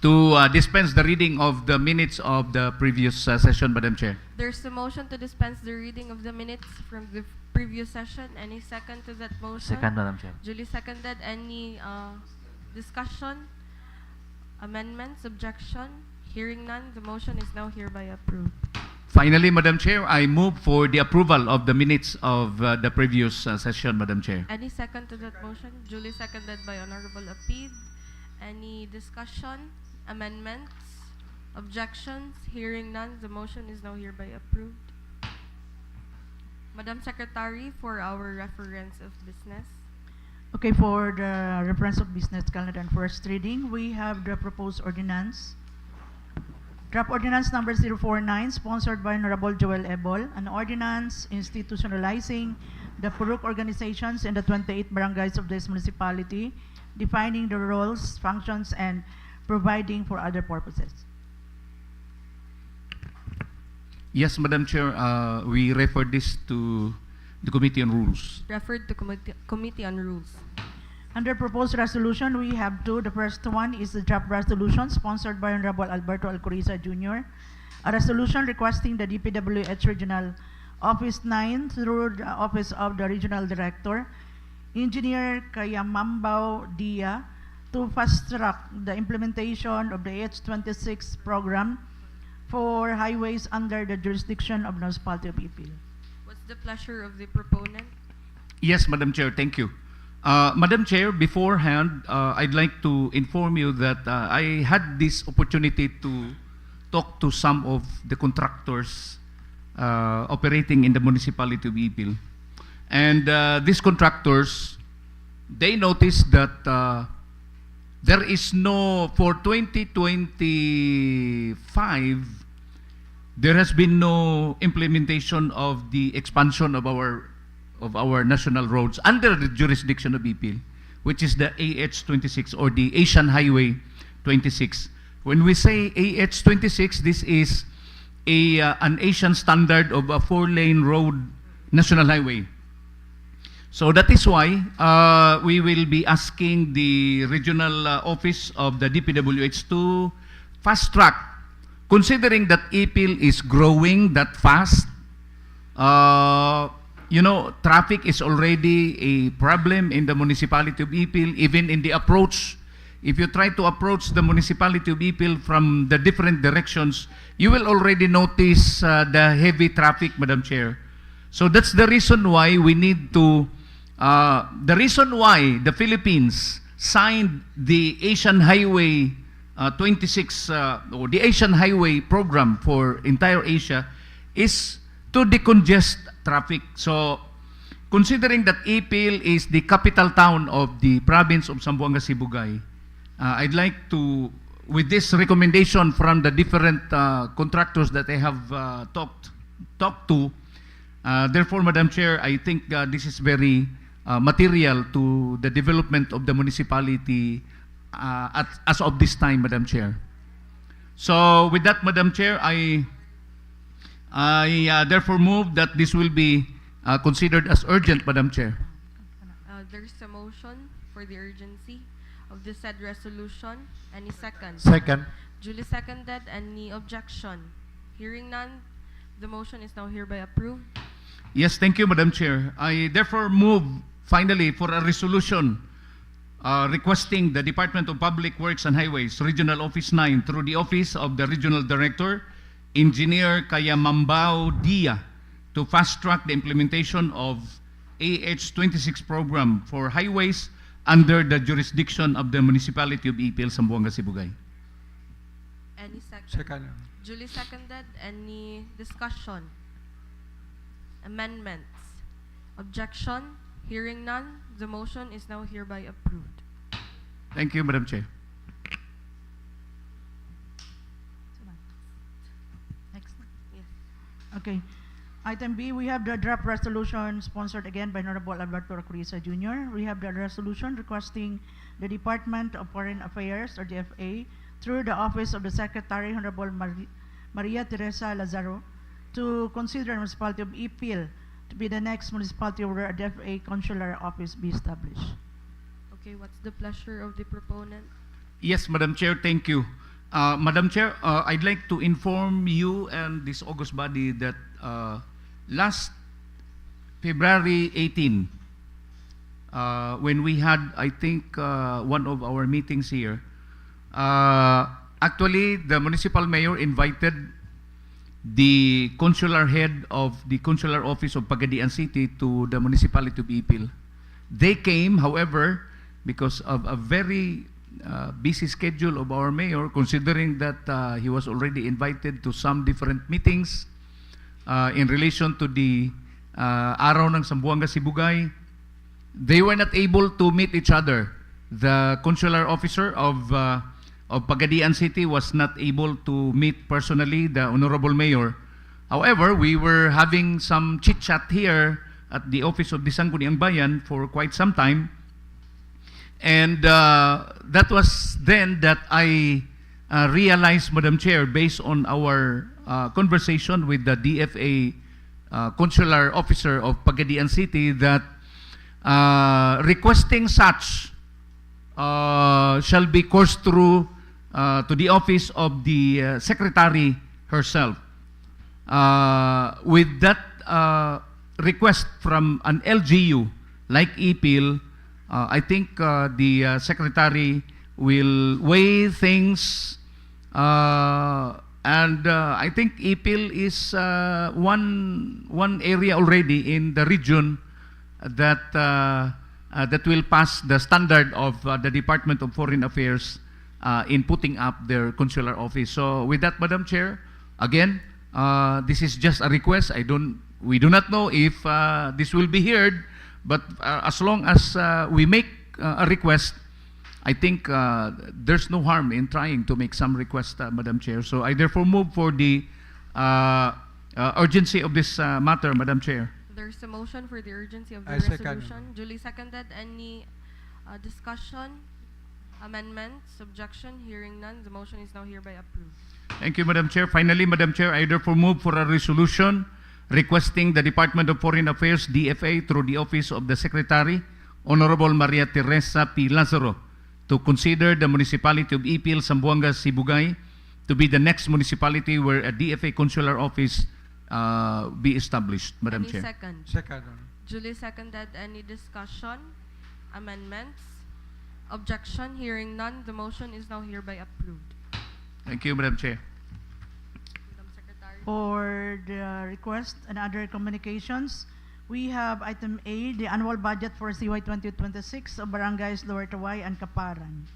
to dispense the reading of the minutes of the previous session, Madam Chair. There's a motion to dispense the reading of the minutes from the previous session. Any second to that motion? Second, Madam Chair. Duly seconded. Any Discussion, amendments, objection, hearing none, the motion is now hereby approved. Finally, Madam Chair, I move for the approval of the minutes of the previous session, Madam Chair. Any second to that motion? Duly seconded by Honorable Apid. Any discussion, amendments, objections, hearing none, the motion is now hereby approved. Madam Secretary, for our reference of business. Okay, for the reference of business calendar and first reading, we have the proposed ordinance. Draft Ordinance number 049, sponsored by Honorable Joel Ebol, an ordinance institutionalizing the Purok organizations in the 28 barangays of this municipality, defining the roles, functions, and providing for other purposes. Yes, Madam Chair, we refer this to the Committee on Rules. Referred to Committee on Rules. Under proposed resolution, we have two. The first one is the draft resolution sponsored by Honorable Alberto Alcoriza Jr., a resolution requesting the DPWH Regional Office 9 through the Office of the Regional Director, Engineer Kayamambao Dia, to fast-track the implementation of the AH-26 program for highways under the jurisdiction of the Municipality of Ipil. What's the pleasure of the proponent? Yes, Madam Chair, thank you. Madam Chair, beforehand, I'd like to inform you that I had this opportunity to talk to some of the contractors operating in the municipality of Ipil. And these contractors, they noticed that there is no, for 2025, there has been no implementation of the expansion of our national roads under the jurisdiction of Ipil, which is the AH-26 or the Asian Highway 26. When we say AH-26, this is an Asian standard of a 4-lane road national highway. So that is why we will be asking the regional office of the DPWH to fast track, considering that Ipil is growing that fast. You know, traffic is already a problem in the municipality of Ipil, even in the approach. If you try to approach the municipality of Ipil from the different directions, you will already notice the heavy traffic, Madam Chair. So that's the reason why we need to, the reason why the Philippines signed the Asian Highway 26, or the Asian Highway program for entire Asia is to decongest traffic. So, considering that Ipil is the capital town of the province of Zamboanga Sibugay, I'd like to, with this recommendation from the different contractors that I have talked to, therefore, Madam Chair, I think this is very material to the development of the municipality as of this time, Madam Chair. So, with that, Madam Chair, I therefore move that this will be considered as urgent, Madam Chair. There is a motion for the urgency of the said resolution. Any second? Second. Duly seconded. Any objection? Hearing none, the motion is now hereby approved. Yes, thank you, Madam Chair. I therefore move, finally, for a resolution requesting the Department of Public Works and Highways, Regional Office 9, through the Office of the Regional Director, Engineer Kayamambao Dia, to fast-track the implementation of AH-26 program for highways under the jurisdiction of the Municipality of Ipil, Zamboanga, Sibugay. Any second? Second. Duly seconded. Any discussion? Amendments? Objection? Hearing none, the motion is now hereby approved. Thank you, Madam Chair. Next. Yes. Okay. Item B, we have the draft resolution sponsored again by Honorable Alberto Alcoriza Jr. We have the resolution requesting the Department of Foreign Affairs, or DFA, through the Office of the Secretary, Honorable Maria Teresa Lazaro, to consider the municipality of Ipil to be the next municipality where a DFA consular office be established. Okay, what's the pleasure of the proponent? Yes, Madam Chair, thank you. Madam Chair, I'd like to inform you and this august body that last February 18, when we had, I think, one of our meetings here, actually, the Municipal Mayor invited the consular head of the consular office of Pagadian City to the municipality of Ipil. They came, however, because of a very busy schedule of our mayor, considering that he was already invited to some different meetings in relation to the Araw ng Sambuanga Sibugay. They were not able to meet each other. The consular officer of Pagadian City was not able to meet personally the Honorable Mayor. However, we were having some chit-chat here at the office of the Sangguniang Bayan for quite some time. And that was then that I realized, Madam Chair, based on our conversation with the DFA consular officer of Pagadian City, that requesting such shall be coursed through to the office of the secretary herself. With that request from an LGU like Ipil, I think the secretary will weigh things, and I think Ipil is one area already in the region that that will pass the standard of the Department of Foreign Affairs in putting up their consular office. So with that, Madam Chair, again, this is just a request. We do not know if this will be heard, but as long as we make a request, I think there's no harm in trying to make some request, Madam Chair. So I therefore move for the urgency of this matter, Madam Chair. There's a motion for the urgency of the I second. resolution. Duly seconded. Any discussion, amendments, objection? Hearing none, the motion is now hereby approved. Thank you, Madam Chair. Finally, Madam Chair, I therefore move for a resolution requesting the Department of Foreign Affairs, DFA, through the Office of the Secretary, Honorable Maria Teresa P. Lazaro, to consider the municipality of Ipil, Zamboanga, Sibugay to be the next municipality where a DFA consular office be established, Madam Any Chair. second? Second. Duly seconded. Any discussion, amendments, objection? Hearing none, the motion is now hereby approved. Thank you, Madam Chair. Madam Secretary. For the request and other communications, we have item A, the annual budget for CY 2026 of Barangays Lower Taway and Caparan.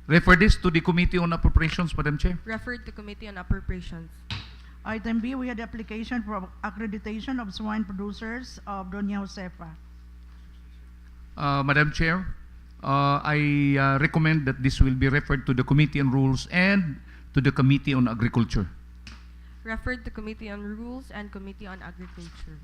Refer this to the Committee on Appropriations, Madam Chair. Referred to Committee on Appropriations. Item B, we had the application for accreditation of swine producers of Doña Josefa. Madam Chair, I recommend that this will be referred to the Committee on Rules and to the Committee on Agriculture. Referred to Committee on Rules and Committee on Agriculture.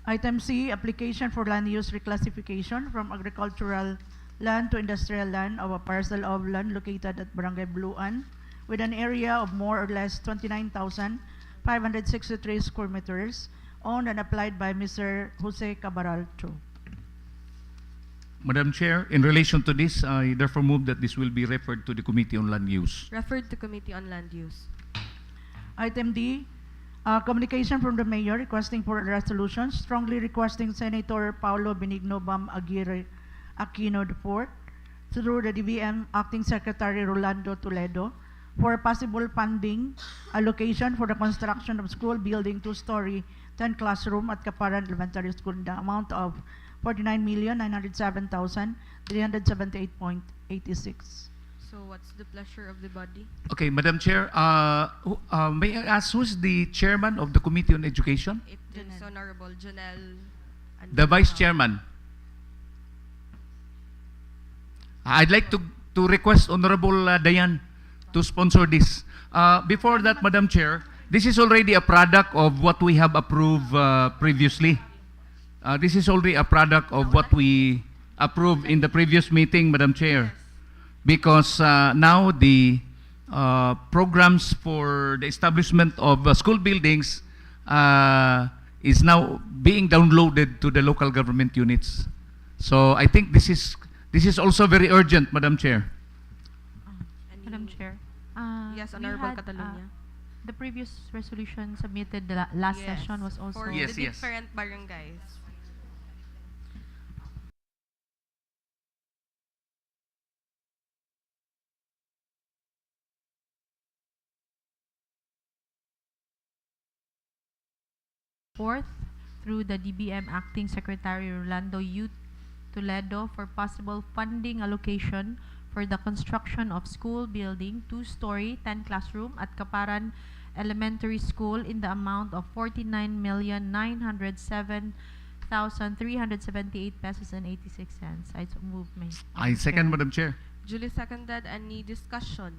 Item C, application for land use reclassification from agricultural land to industrial land of a parcel of land located at Barangay Buluan with an area of more or less 29,563 square meters, owned and applied by Mr. Jose Cabaral Tiu. Madam Chair, in relation to this, I therefore move that this will be referred to the Committee on Land Use. Referred to Committee on Land Use. Item D, communication from the Mayor requesting for a resolution strongly requesting Senator Paolo Benigno Bam Aguirre Aquino IV through the DBM Acting Secretary Rolando Toledo for possible funding allocation for the construction of school building 2-story 10 classroom at Caparan Elementary School in the amount of 49,907,378.86. So what's the pleasure of the body? Okay, Madam Chair, may I ask who's the chairman of the Committee on Education? It is Honorable Janelle. The Vice Chairman. I'd like to request Honorable Dayan to sponsor this. Before that, Madam Chair, this is already a product of what we have approved previously. This is already a product of what we approved in the previous meeting, Madam Chair. Because now the programs for the establishment of school buildings is now being downloaded to the local government units. So I think this is also very urgent, Madam Chair. Madam Chair. Yes, we Honorable had, Catalunya. The previous resolution submitted the last session was also... For Yes, the yes. different barangays. 4th through the DBM Acting Secretary Rolando U. Toledo for possible funding allocation for the construction of school building 2-story 10 classroom at Caparan Elementary School in the amount of 49,907,378 pesos and 86 cents. I so move, I second, Madam Chair. Duly seconded. Any discussion?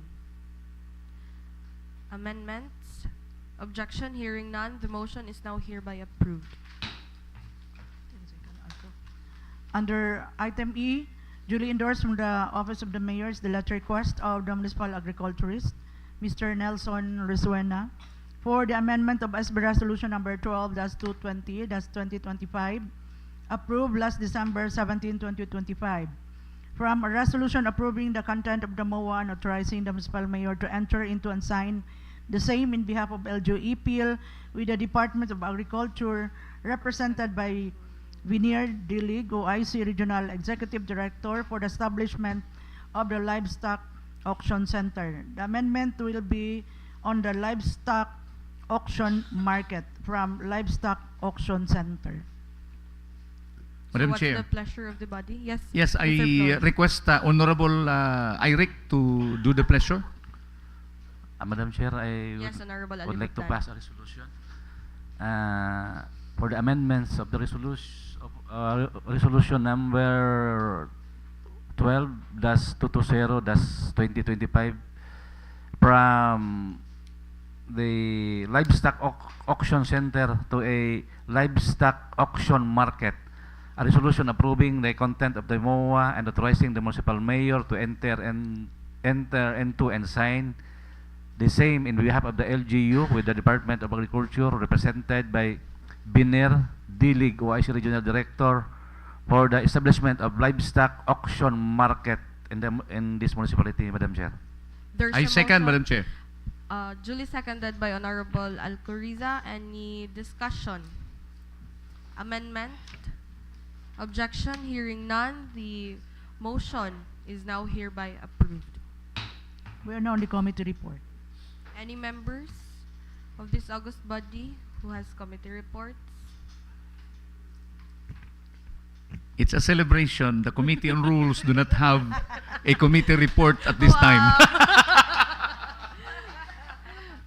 Amendments? Objection? Hearing none, the motion is now hereby approved. Under item E, duly endorsed from the Office of the Mayor is the letter request of the Municipal Agriculturist, Mr. Nelson Rezuena, for the amendment of SB Resolution No.12-220-2025, approved last December 17, 2025. From a resolution approving the content of the MOA and authorizing the Municipal Mayor to enter into and sign the same in behalf of LGU-Ipil with the Department of Agriculture, represented by Vener I, Dilig, OIC-Regional Executive Director, for the establishment of the Livestock Auction Center. The amendment will be on the Livestock Oksyon Market from Livestock Auction Center. Madam What's Chair. the pleasure of the body? Yes. Yes, Mr. I Flores. request Honorable Iric to do the pleasure. Madam Chair, I Yes, Honorable would like to Alibutay. pass a resolution for the amendments of the resolution number 12-220-2025 from the Livestock Auction Center to a Livestock Auction Market. A resolution approving the content of the MOA and authorizing the Municipal Mayor to enter into and sign the same in behalf of the LGU with the Department of Agriculture, represented by Vener Dilig, OIC-Regional Director, for the establishment of Livestock Auction Market in this municipality, Madam Chair. There's I a second, motion, Madam Chair. duly seconded by Honorable Alcoriza. Any discussion? Amendment? Objection? Hearing none, the motion is now hereby approved. We are now on the committee report. Any members of this august body who has committee reports? It's a celebration. The Committee on Rules do not have a committee report at this time.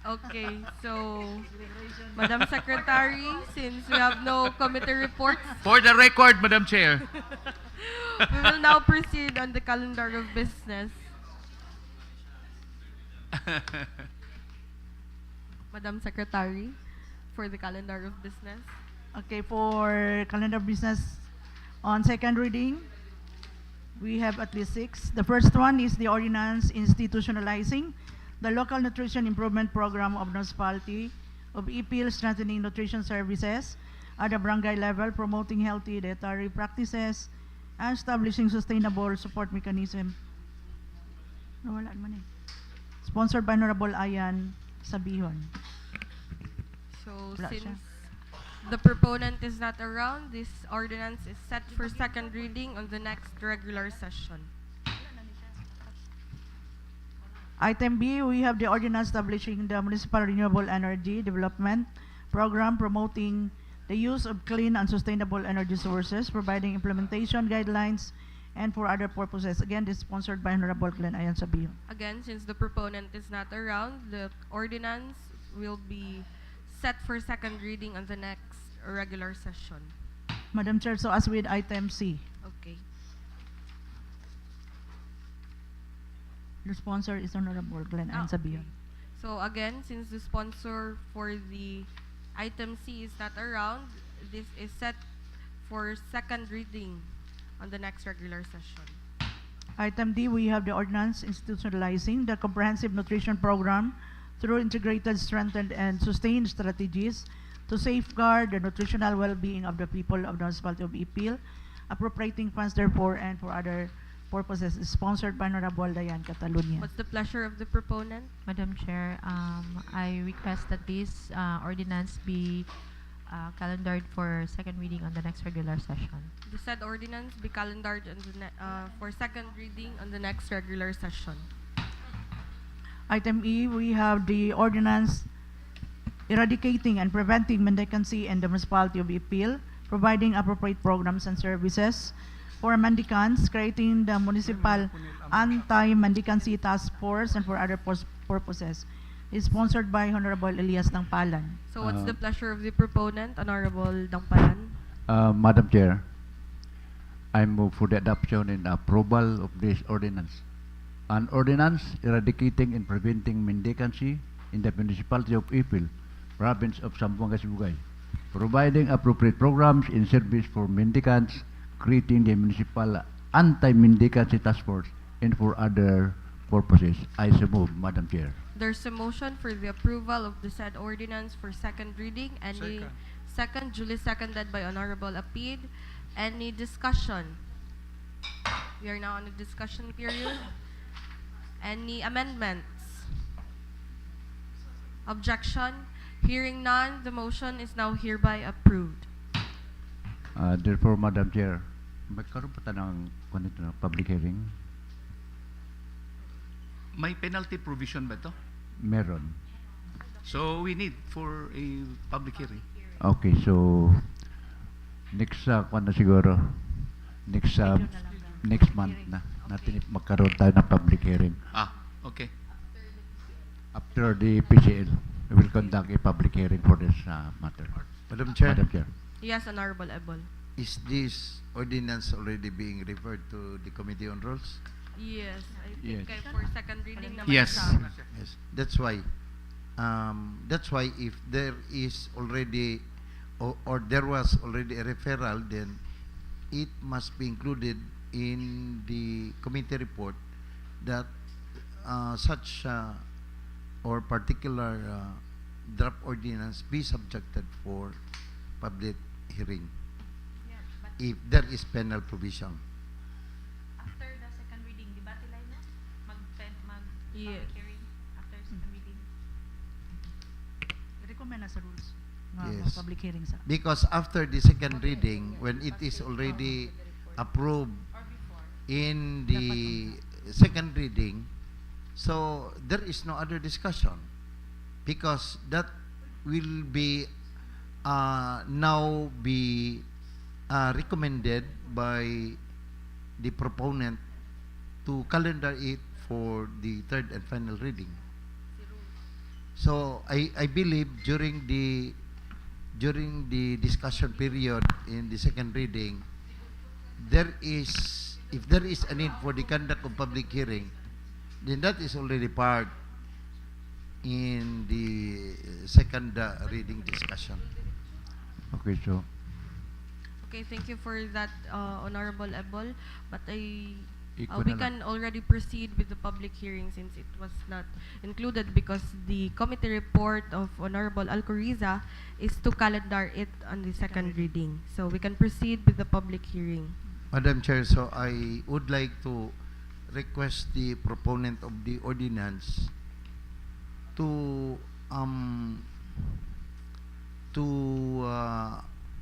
Okay, so Madam Secretary, since we have no committee reports, For the record, Madam Chair. we will now proceed on the calendar of business. Madam Secretary, for the calendar of business. Okay, for calendar business on second reading, we have at least 6. The first one is the ordinance institutionalizing the local nutrition improvement program of municipality of Ipil, strengthening nutrition services at the barangay level, promoting healthy dietary practices, and establishing sustainable support mechanism. Nawala man eh. Sponsored by Honorable Ayan Sabihon. So Wala since siya. the proponent is not around, this ordinance is set for second reading on the next regular session. Item B, we have the ordinance establishing the Municipal Renewable Energy Development Program, promoting the use of clean and sustainable energy sources, providing implementation guidelines, and for other purposes. Again, this is sponsored by Honorable Glenn Ayan Sabihon. Again, since the proponent is not around, the ordinance will be set for second reading on the next regular session. Madam Chair, so as with item C, Okay. the sponsor is Honorable Glenn Ayan Sabihon. So again, since the sponsor for the item C is not around, this is set for second reading on the next regular session. Item D, we have the ordinance institutionalizing the comprehensive nutrition program through integrated, strengthened, and sustained strategies to safeguard the nutritional well-being of the people of the municipality of Ipil, appropriating funds therefore and for other purposes, is sponsored by Honorable Dayan Catalunya. What's the pleasure of the proponent? Madam Chair, I request that this ordinance be calendared for second reading on the next regular session. The said ordinance be calendared on the for second reading on the next regular session. Item E, we have the ordinance eradicating and preventing mendicancy in the Municipality of Ipil, providing appropriate programs and services for mendicants, creating the Municipal Anti-Mendicancy Task Force, and for other purposes. Is sponsored by Honorable Elias Dangpalan. So what's the pleasure of the proponent, Honorable Dangpalan? Madam Chair, I move for the adoption and approval of this ordinance. An ordinance eradicating and preventing mendicancy in the Municipality of Ipil, Province of Zamboanga, Sibugay, providing appropriate programs and service for mendicants, creating the Municipal Anti-Mendicancy Task Force, and for other purposes. I so move, Madam Chair. There's a motion for the approval of the said ordinance for second reading. Any second, duly seconded by Honorable Apid. Any discussion? We are now on the discussion period. Any amendments? Objection? Hearing none, the motion is now hereby approved. Therefore, Madam Chair, magkaroon pa ng public hearing? May penalty provision ba ito? Meron. So we need for a public hearing. Okay, so next kwan na siguro, next month na natin magkaroon tayo ng public hearing. Okay. After the PCL, we will conduct a public hearing for this matter. Madam Chair, Madam Chair. Yes, Honorable Ebol. is this ordinance already being referred to the Committee on Rules? Yes, I think Yes. for second reading naman Yes. siya. Yes, that's why if there is already or there was already a referral, then it must be included in the committee report that such or particular draft ordinance be subjected for public hearing if there is penal provision. After the second reading, di ba tilay na? Yes. Public hearing after second reading. Recommend as a rules. Yes. Public hearing sa. Because after the second reading, when it is already approved in the second reading, so there is no other discussion because that will be now be recommended by the proponent to calendar it for the third and final reading. So I believe during the discussion period in the second reading, if there is a need for the conduct of public hearing, then that is already part in the second reading discussion. Okay, so Okay, thank you for that, Honorable Ebol. But Equal we na lang. can already proceed with the public hearing since it was not included because the committee report of Honorable Alcoriza is to calendar it on the second reading. So we can proceed with the public hearing. Madam Chair, so I would like to request the proponent of the ordinance to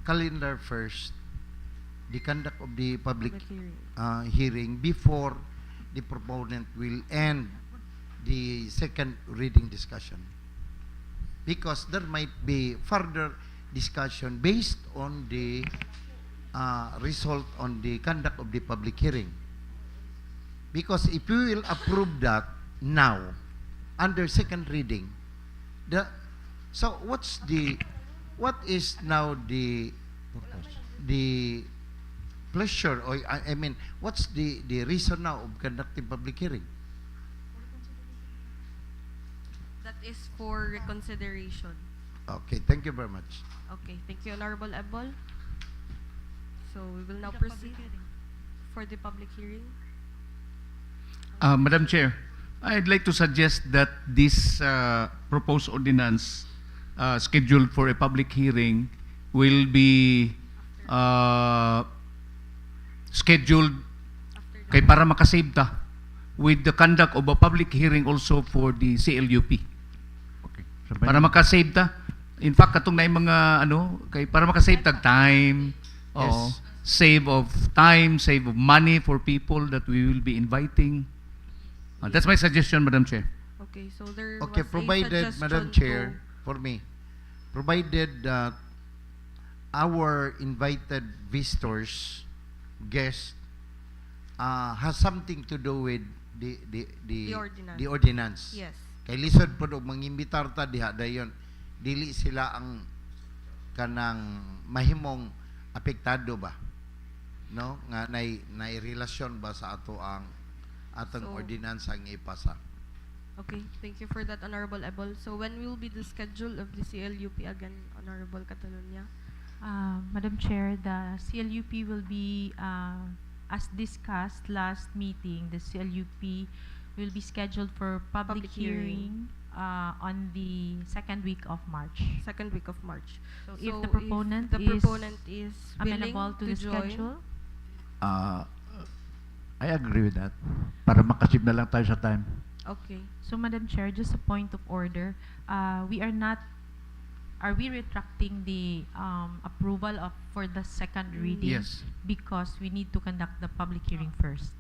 calendar first the conduct of the public hearing before the proponent will end the second reading discussion, because there might be further discussion based on the result on the conduct of the public hearing. Because if you will approve that now under second reading, what is now the pleasure, or I mean, what's the reason now of conducting public hearing? That is for reconsideration. Okay, thank you very much. Okay, thank you, Honorable Ebol. So we will now proceed for the public hearing. Madam Chair, I'd like to suggest that this proposed ordinance scheduled for a public hearing will be scheduled kay para makasave ta with the conduct of a public hearing also for the CLUP. okay. So Para makasave ta. In fact, katong na yung mga para makasave tag time. Oo. Yes. Save of time, save of money for people that we will be inviting. That's my suggestion, Madam Chair. Okay, so there Okay, was a provided, suggestion Madam Chair, for me, provided that our invited visitors, guests, has something to do with The ordinance. the ordinance. Yes. Kay lisod po og mangimbitar ta diha dayon dili sila ang kanang mahimong apektado ba, no, nga nay relasyon ba sa ato ang atong So, ordinance ang ipasa. Okay, thank you for that, Honorable Ebol. So when will be the schedule of the CLUP again, Honorable Catalonia? Madam Chair, the CLUP will be, as discussed last meeting, the CLUP will be scheduled for public Public hearing. hearing on the second week of March. Second week of March. So if the proponent is willing amenable to the join, schedule, I agree with that. Para makasip na lang tayo sa time. okay. so Madam Chair, just a point of order, are we retracting the approval for the second reading? Yes. Because we need to conduct the public hearing first.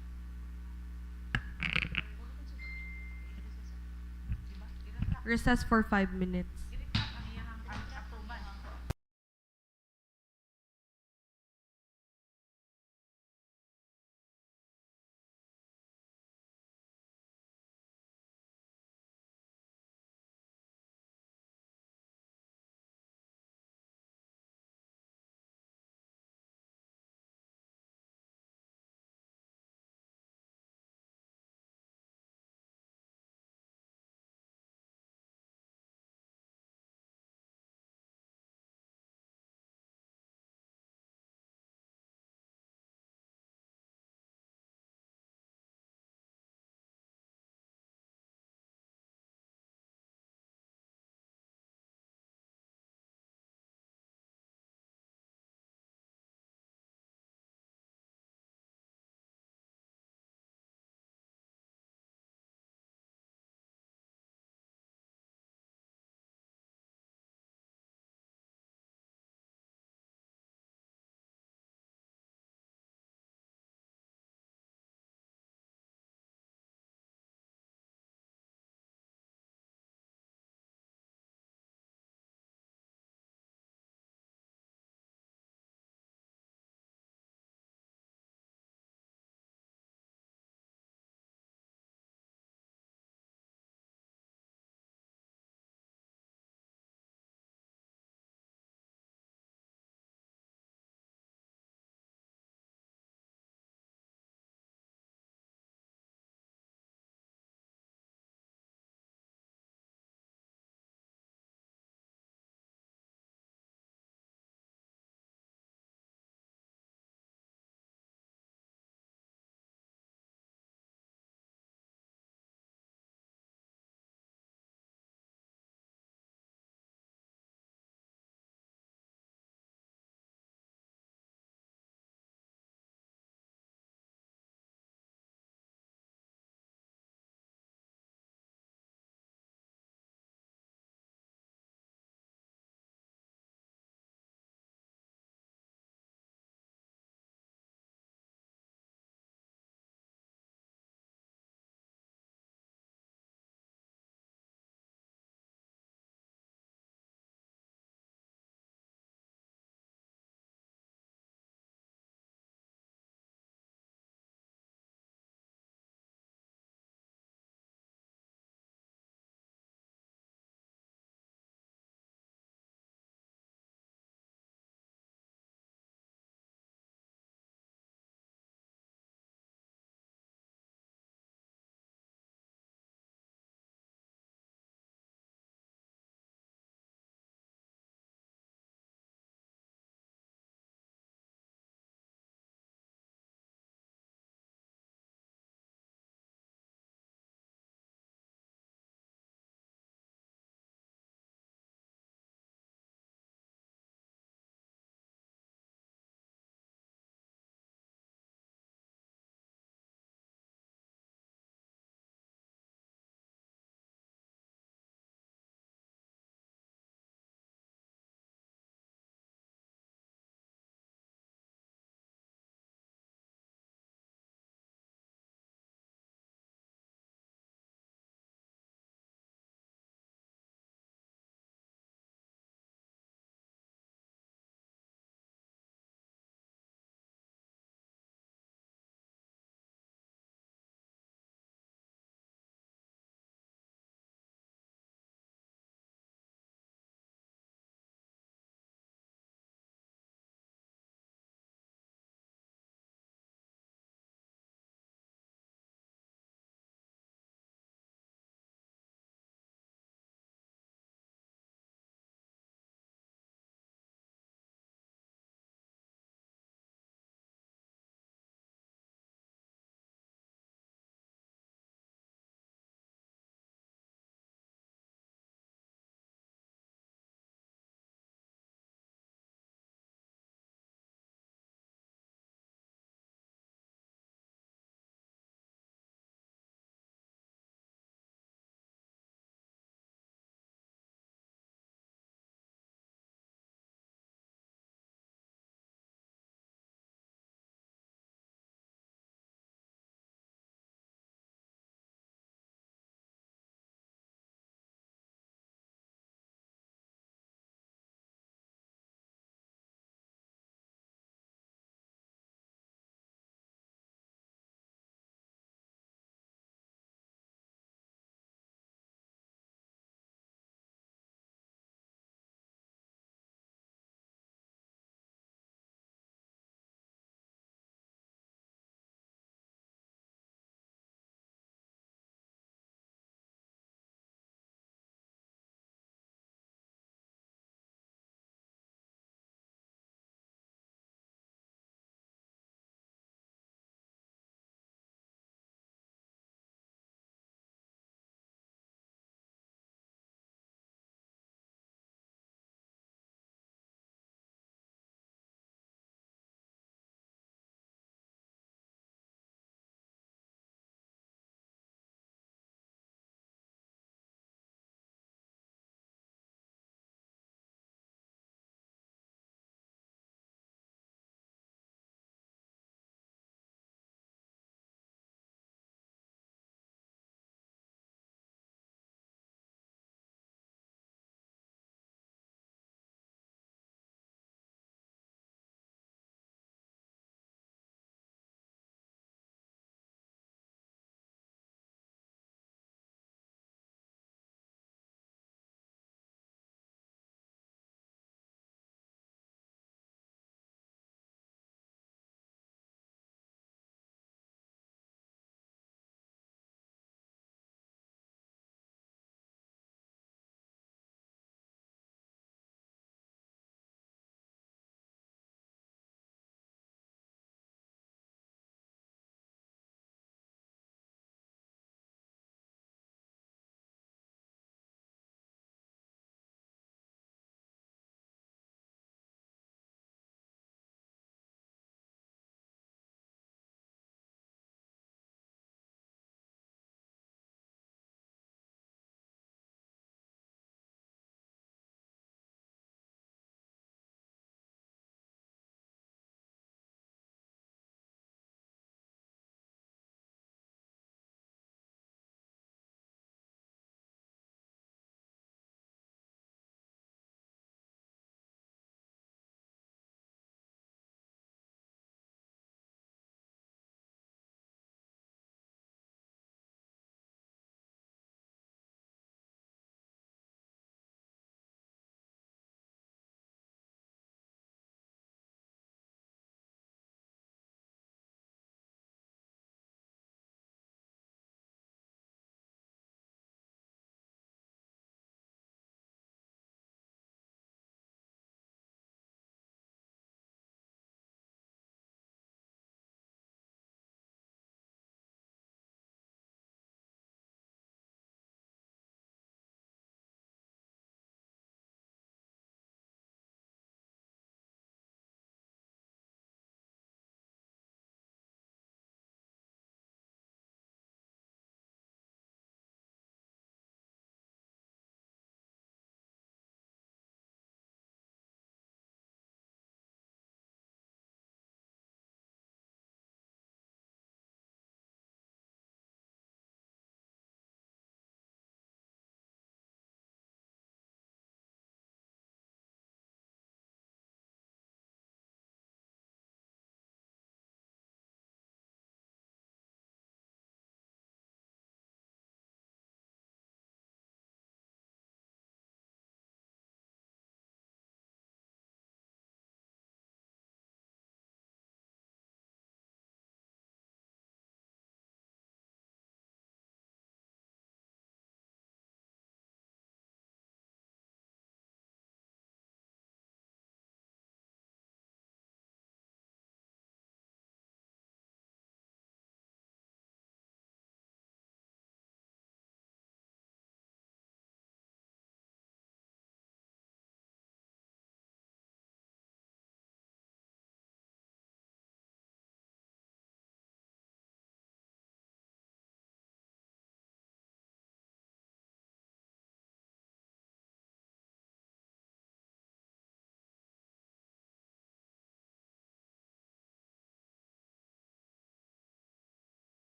Recess for 5 minutes.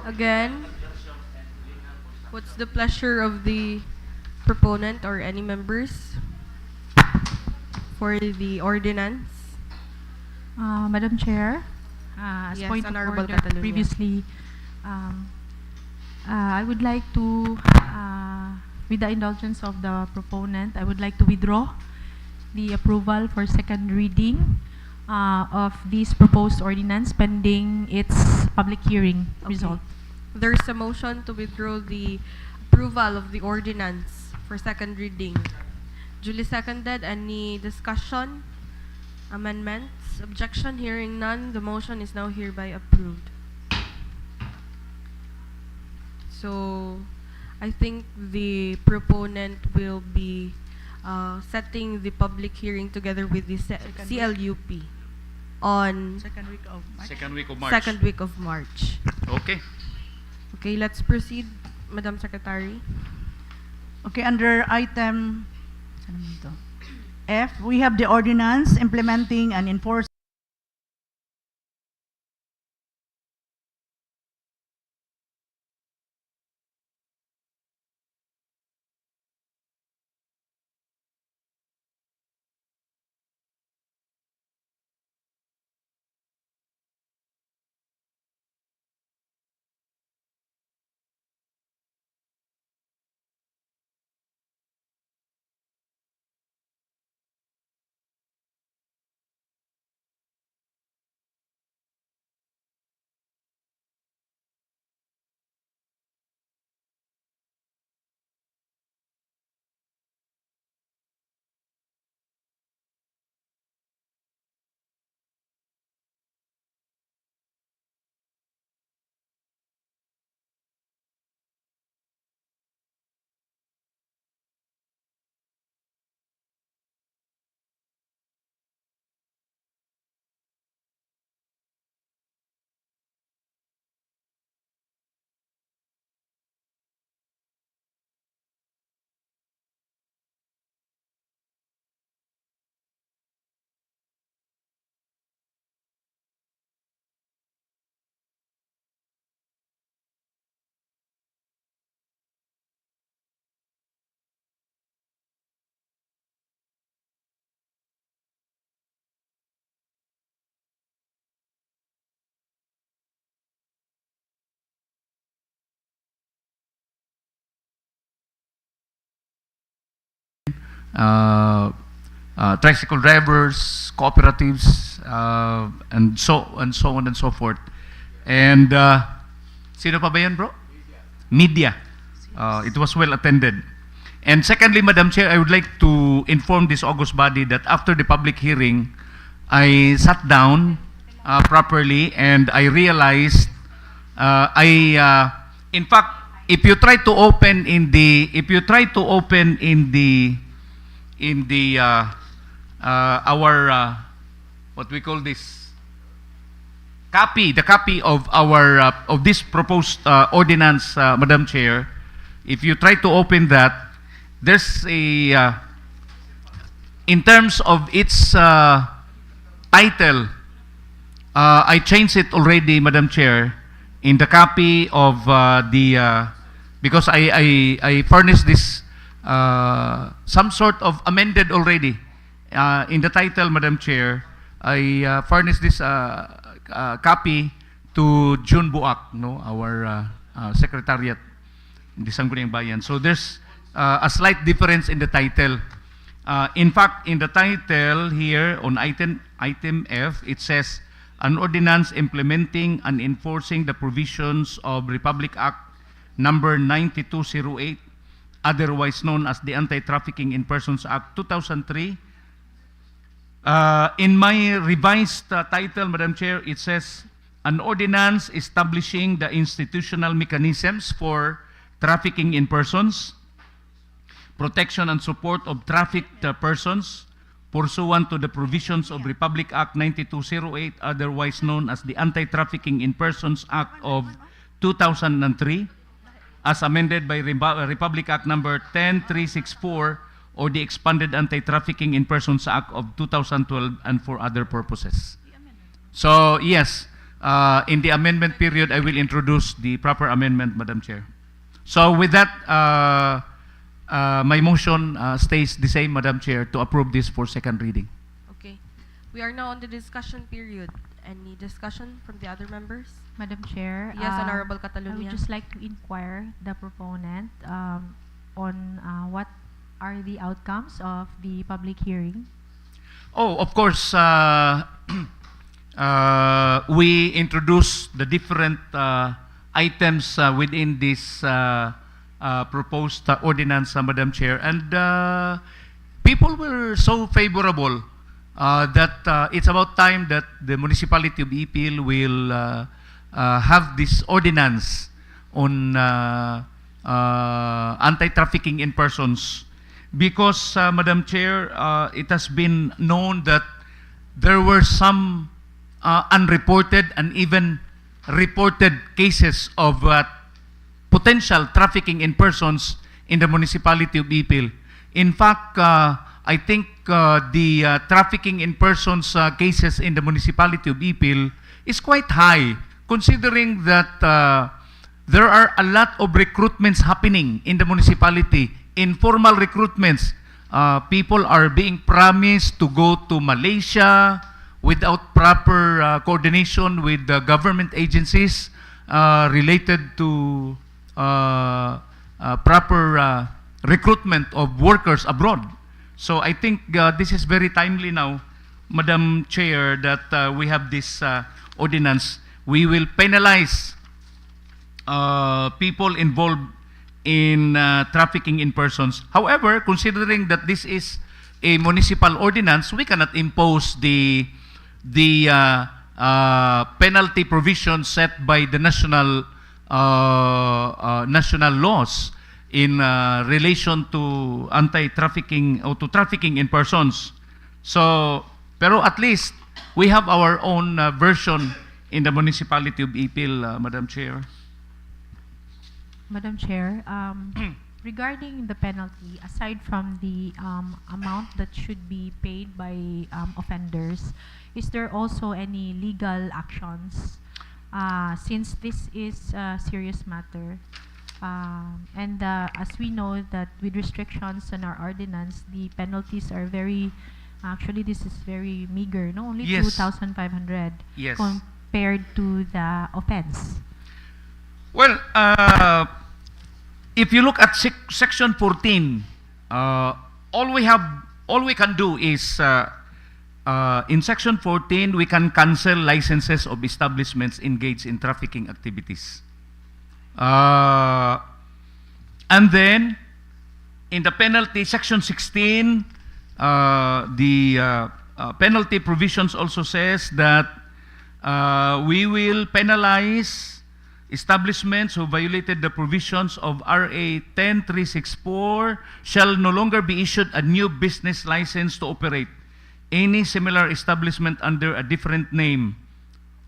Again, what's the pleasure of the proponent or any members for the ordinance? Madam Chair, as Yes, point of Honorable order Catalunya. previously, I would like to, with the indulgence of the proponent, I would like to withdraw the approval for second reading of this proposed ordinance pending its public hearing result. There's a motion to withdraw the approval of the ordinance for second reading. Duly seconded. Any discussion? Amendments? Objection? Hearing none, the motion is now hereby approved. So, I think the proponent will be setting the public hearing together with the CLUP on Second week of March. Second week of March. second week of March. Okay. Okay, let's proceed, Madam Secretary. Okay, under item saan naman to? F, we have the ordinance implementing and enforcing Tricycle drivers, cooperatives, and so on and so forth. And sino pa ba yan, bro? Media. It was well attended. And secondly, Madam Chair, I would like to inform this august body that after the public hearing, I sat down properly and I realized in fact, if you try to open in the our what we call this the copy of our of this proposed ordinance, Madam Chair, if you try to open that, there's a in terms of its title, I changed it already, Madam Chair, in the copy of because I furnished this some sort of amended already in the title, Madam Chair. I furnished this copy to June Buak, no, our secretariat in the Sangguniang Bayan. So there's a slight difference in the title. In fact, in the title here on item F, it says an ordinance implementing and enforcing the provisions of Republic Act number 9208, otherwise known as the Anti-Trafficking in Persons Act 2003. In my revised title, Madam Chair, it says an ordinance establishing the institutional mechanisms for trafficking in persons, protection and support of trafficked persons pursuant to the provisions of Republic Act 9208, otherwise known as the Anti-Trafficking in Persons Act of 2003, as amended by Republic Act number 10364, or the expanded Anti-Trafficking in Persons Act of 2012, and for other purposes. So yes, in the amendment period, I will introduce the proper amendment, Madam Chair. So with that, my motion stays the same, Madam Chair, to approve this for second reading. Okay. We are now on the discussion period. Any discussion from the other members? Madam Chair. Yes, Honorable I Catalunya. would just like to inquire the proponent on what are the outcomes of the public hearing. Oh, of course, we introduced the different items within this proposed ordinance, Madam Chair, and people were so favorable that it's about time that the municipality of Ipil will have this ordinance on anti-trafficking in persons, because, Madam Chair, it has been known that there were some unreported and even reported cases of potential trafficking in persons in the municipality of Ipil. In fact, I think the trafficking in persons cases in the municipality of Ipil is quite high, considering that there are a lot of recruitments happening in the municipality, informal recruitments. People are being promised to go to Malaysia without proper coordination with the government agencies related to proper recruitment of workers abroad. So I think this is very timely now, Madam Chair, that we have this ordinance. We will penalize people involved in trafficking in persons. However, considering that this is a municipal ordinance, we cannot impose the penalty provision set by the national laws in relation to anti-trafficking or to trafficking in persons. So, pero at least we have our own version in the municipality of Ipil, Madam Chair. Madam Chair, regarding the penalty, aside from the amount that should be paid by offenders, is there also any legal actions since this is a serious matter? And as we know that with restrictions on our ordinance, the penalties are very, actually this is very meager, no? Only Yes. 2,500 Yes. compared to the offense. Well, if you look at section 14, all we can do is in section 14 we can cancel licenses of establishments engaged in trafficking activities. And then in the penalty, section 16, the penalty provisions also says that we will penalize establishments who violated the provisions of RA 10364 shall no longer be issued a new business license to operate any similar establishment under a different name,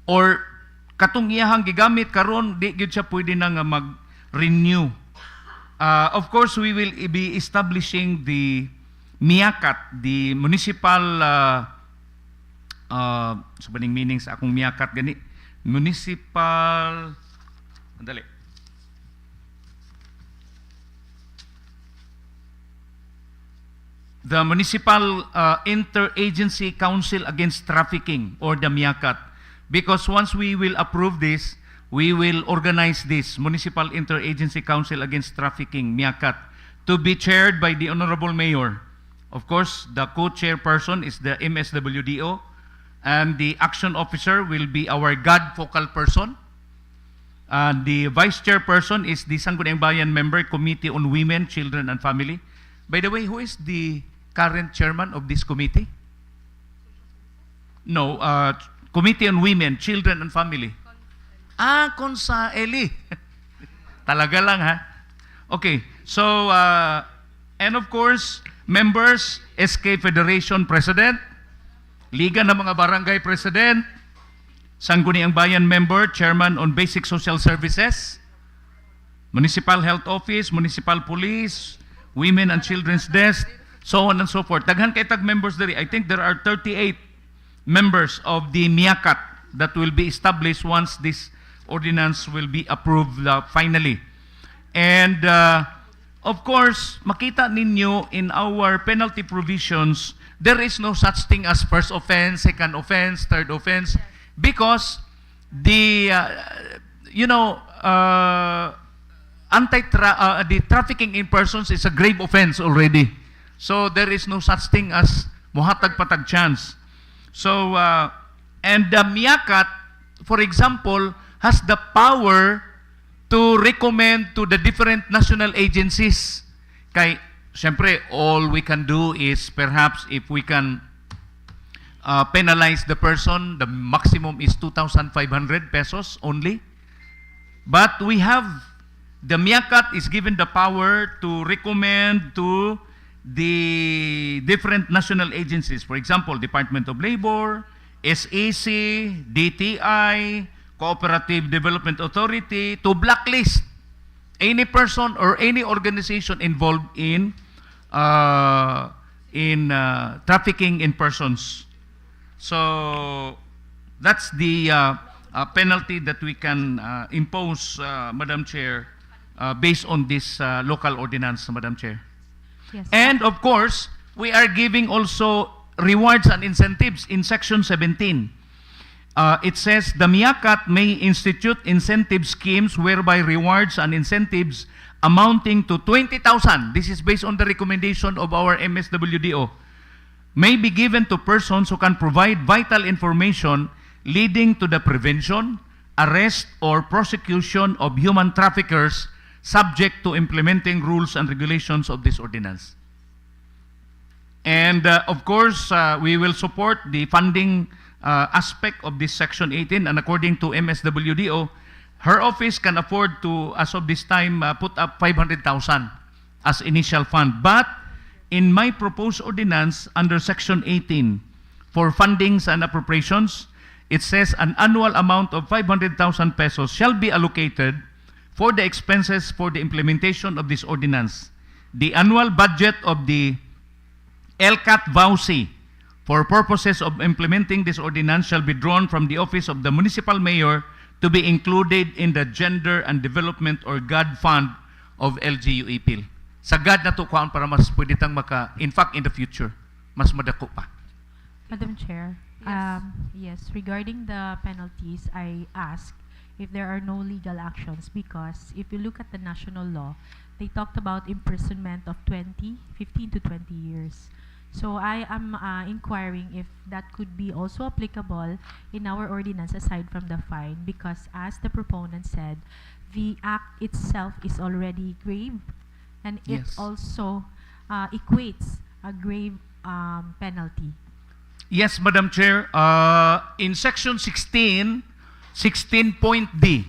or katong iyahang gigamit karon di gyud siya pwede na nga mag-renew. Of course, we will be establishing the MIACAT, the municipal sabaning meaning sa akong MIACAT gani, municipal andali. The Municipal Interagency Council Against Trafficking, or the MIACAT. Because once we will approve this, we will organize this Municipal Interagency Council Against Trafficking, MIACAT, to be chaired by the Honorable Mayor. Of course, the co-chairperson is the MSWDO, and the action officer will be our GAD focal person. And the vice chairperson is the Sangguniang Bayan member, Committee on Women, Children, and Family. By the way, who is the current chairman of this committee? No, Committee on Women, Children, and Family. Consa Eli. Talaga lang, ha? Okay, so, and of course, members, SK Federation President, Liga ng mga Barangay President, Sangguniang Bayan member, Chairman on Basic Social Services, Municipal Health Office, Municipal Police, Women and Children's Desk, so on and so forth. Daghan kay tag members diri. I think there are 38 members of the MIACAT, that will be established once this ordinance will be approved finally. And of course, makita ninyo in our penalty provisions, there is no such thing as first offense, second offense, third offense, because the the trafficking in persons is a grave offense already. So there is no such thing as muhatag patag chance. So and the miyakat, for example, has the power to recommend to the different national agencies. Kay syempre, all we can do is perhaps if we can penalize the person, the maximum is 2,500 pesos only. But we have, the miyakat is given the power to recommend to the different national agencies. For example, Department of Labor, SAC, DTI, Cooperative Development Authority, to blacklist any person or any organization involved in trafficking in persons. So that's the penalty that we can impose, Madam Chair, based on this local ordinance, Madam Chair. Yes. And of course, we are giving also rewards and incentives in Section 17. It says, the miyakat may institute incentive schemes whereby rewards and incentives amounting to 20,000, this is based on the recommendation of our MSWDO, may be given to persons who can provide vital information leading to the prevention, arrest, or prosecution of human traffickers subject to implementing rules and regulations of this ordinance. And of course, we will support the funding aspect of this Section 18, and according to MSWDO, her office can afford to, as of this time, put up 500,000 as initial fund. But in my proposed ordinance under Section 18, for fundings and appropriations, it says an annual amount of 500,000 pesos shall be allocated for the expenses for the implementation of this ordinance. The annual budget of the LCAT VAUSI for purposes of implementing this ordinance shall be drawn from the office of the Municipal Mayor to be included in the Gender and Development or GAD Fund of LGU-Ipil. Sa GAD na to kuhaan para mas pwede tang in fact, in the future, mas madako pa. Madam Chair, yes, regarding the penalties, I ask if there are no legal actions, because if you look at the national law, they talked about imprisonment of 15 to 20 years. So I am inquiring if that could be also applicable in our ordinance aside from the fine, because as the proponent said, the act itself is already grave, and it Yes. also equates a grave penalty. Yes, Madam Chair. In Section 16, 16.d,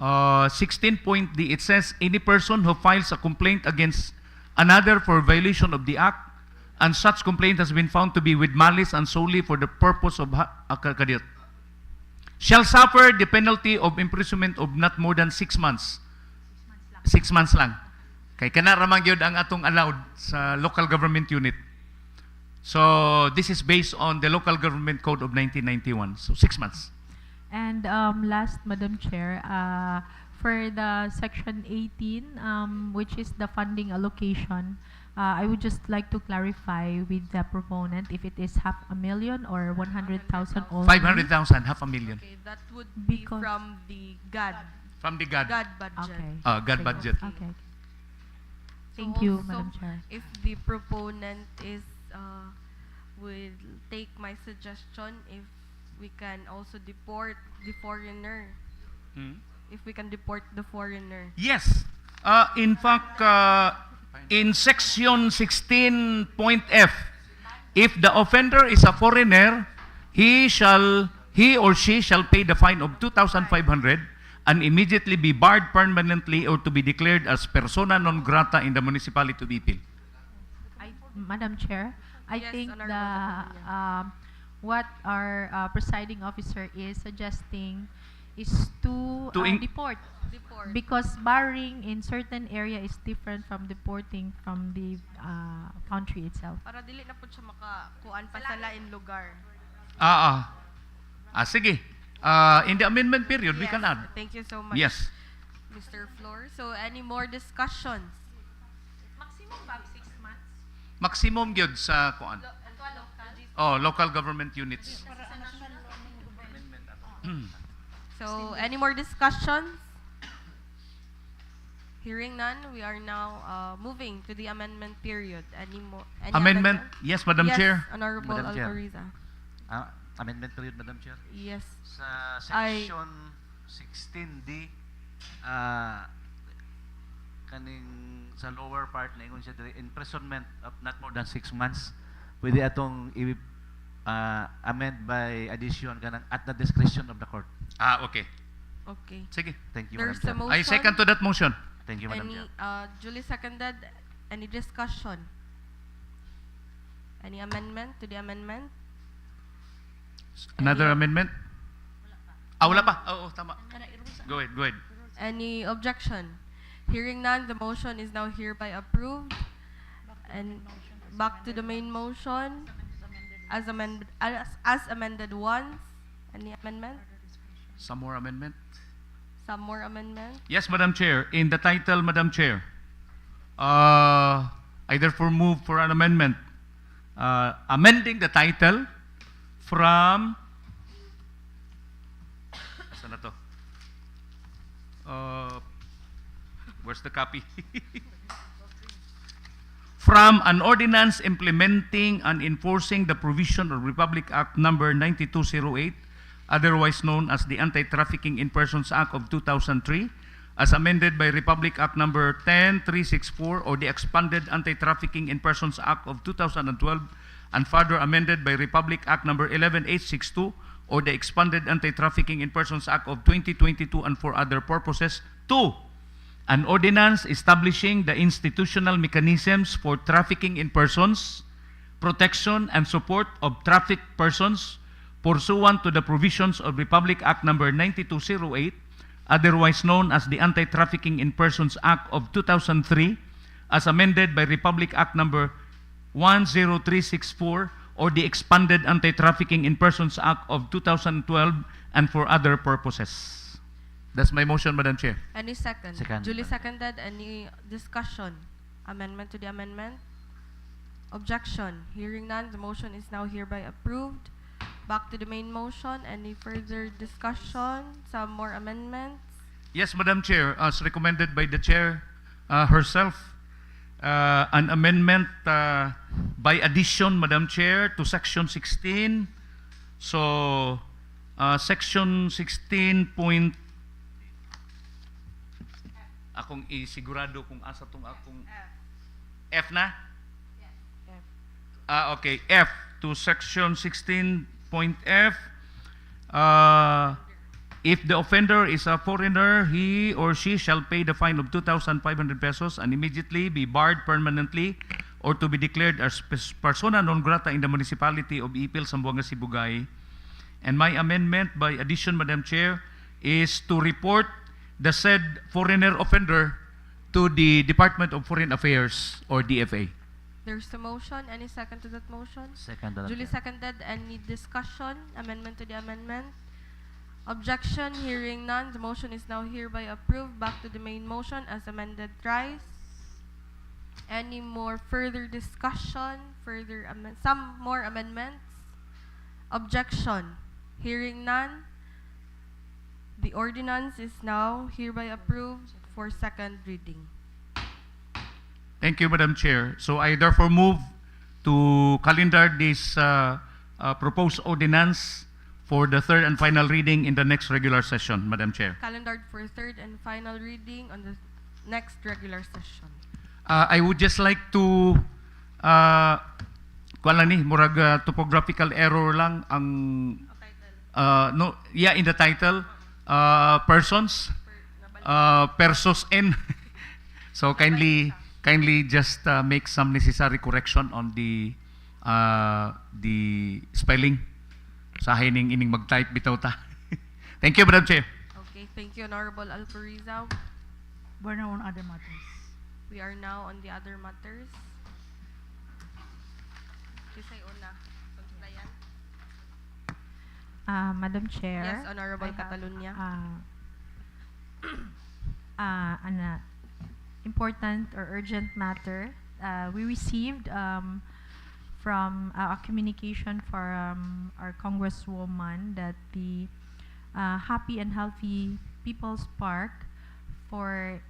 16.d, it says, any person who files a complaint against another for violation of the Act, and such complaint has been found to be with malice and solely for the purpose of kadiyot, shall suffer the penalty of imprisonment of not more than 6 months. 6 months lang. Kay kana ramang gyud ang atong allowed sa local government unit. So this is based on the Local Government Code of 1991. So 6 months. And last, Madam Chair, for the Section 18, which is the funding allocation, I would just like to clarify with the proponent if it is 500,000 or 100,000 only. 500,000, 500,000. Okay, that would be Because- from the GAD. From the GAD. GAD budget. Okay. GAD budget. Okay. So Thank you, also, Madam Chair. if the proponent is will take my suggestion, if we can also deport the foreigner, if we can deport the foreigner. Yes. In fact, in Section 16.f, if the offender is a foreigner, he or she shall pay the fine of 2,500 and immediately be barred permanently or to be declared as persona non grata in the municipality of Ipil. Madam Chair, I Yes, think Honorable the what our presiding officer is suggesting is to deport, Deport. because barring in certain area is different from deporting from the country itself. Para dili na po siya makakuan pa sa lain lugar. Sige. In the amendment period, we Yes, can add. Thank you so much, Yes. Mr. Flor. So, any more discussions? Maximum ba 6 months? Maximum gyud sa kuan. Local government units. So, any more discussions? Hearing none, we are now moving to the amendment period. Any Amendment? Yes, Madam yes, Chair. Honorable Madam Chair. Alcoriza. Amendment period, Madam Chair. Yes. Sa Ay- section 16D, kaning sa lower part na ingon siya diri, imprisonment of not more than 6 months, pwede atong amend by addition kanang at the discretion of the court. Okay. Okay. Sige. Thank you, There's Madam a Chair. motion. I second to that motion. Thank you, Madam Any, Chair. duly seconded. Any discussion? Any amendment to the amendment? Another Any- amendment? Wala pa. Oo, tama. Go ahead, go ahead. Any objection? Hearing none, the motion is now hereby approved. And back to the main motion as amended once. Any amendment? Some more amendment? Some more amendment? Yes, Madam Chair. In the title, Madam Chair, I therefore move for an amendment amending the title from saan na to? Where's the copy? From an ordinance implementing and enforcing the provision of Republic Act number 9208, otherwise known as the Anti-Trafficking in Persons Act of 2003, as amended by Republic Act number 10364 or the expanded Anti-Trafficking in Persons Act of 2012, and further amended by Republic Act number 11862 or the expanded Anti-Trafficking in Persons Act of 2022, and for other purposes. 2. An ordinance establishing the institutional mechanisms for trafficking in persons, protection and support of trafficked persons pursuant to the provisions of Republic Act number 9208, otherwise known as the Anti-Trafficking in Persons Act of 2003, as amended by Republic Act number 10364 or the expanded Anti-Trafficking in Persons Act of 2012, and for other purposes. That's my motion, Madam Chair. Any second? Second. Duly seconded. Any discussion? Amendment to the amendment? Objection? Hearing none, the motion is now hereby approved. Back to the main motion. Any further discussion? Some more amendments? Yes, Madam Chair, as recommended by the Chair herself, an amendment by addition, Madam Chair, to Section 16. So, Section 16 point... Akong isigurado kung asa tong akong... F na? Okay, F to Section 16.F. If the offender is a foreigner, he or she shall pay the fine of 2,500 pesos and immediately be barred permanently or to be declared as persona non grata in the municipality of Ipil, Zamboanga, Sibugay. And my amendment by addition, Madam Chair, is to report the said foreigner offender to the Department of Foreign Affairs or DFA. There's a motion. Any second to that motion? Second, Madam Duly Chair. seconded. Any discussion? Amendment to the amendment? Objection? Hearing none, the motion is now hereby approved. Back to the main motion as amended thrice. Any more further discussion? Some more amendments? Objection? Hearing none, the ordinance is now hereby approved for second reading. Thank you, Madam Chair. So I therefore move to calendar this proposed ordinance for the third and final reading in the next regular session, Madam Chair. Calendared for third and final reading on the next regular session. I would just like to kuan lang ni murag topographical error lang ang in the title persons persos n. So kindly just make some necessary correction on the spelling sa hining ining mag-type bitaw ta. Thank you, Madam Chair. Okay, thank you, Honorable Alcoriza. We're now on other matters. We are now on the other matters. Kisay una. Pagtayan. Madam Chair. Yes, Honorable I have, Catalunya. An important or urgent matter. We received from a communication from our Congresswoman that the Happy and Healthy People's Park for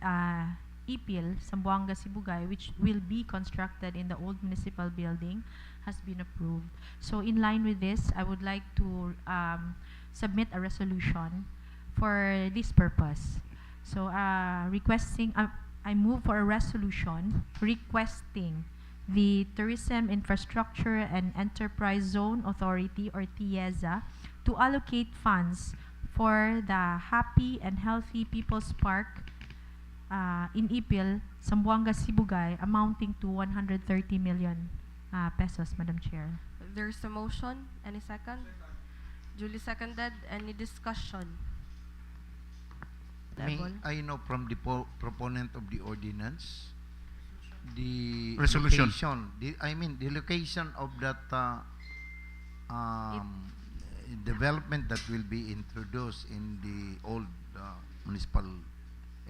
Ipil, Zamboanga, Sibugay, which will be constructed in the old municipal building, has been approved. So in line with this, I would like to submit a resolution for this purpose. So requesting, I move for a resolution requesting the Tourism Infrastructure and Enterprise Zone Authority, or TIEZA, to allocate funds for the Happy and Healthy People's Park in Ipil, Zamboanga, Sibugay, amounting to 130 million pesos, Madam Chair. There's a motion. Any second? Duly seconded. Any discussion? May Level. I know from the proponent of the ordinance the Resolution. location, the location of that development that will be introduced in the old municipal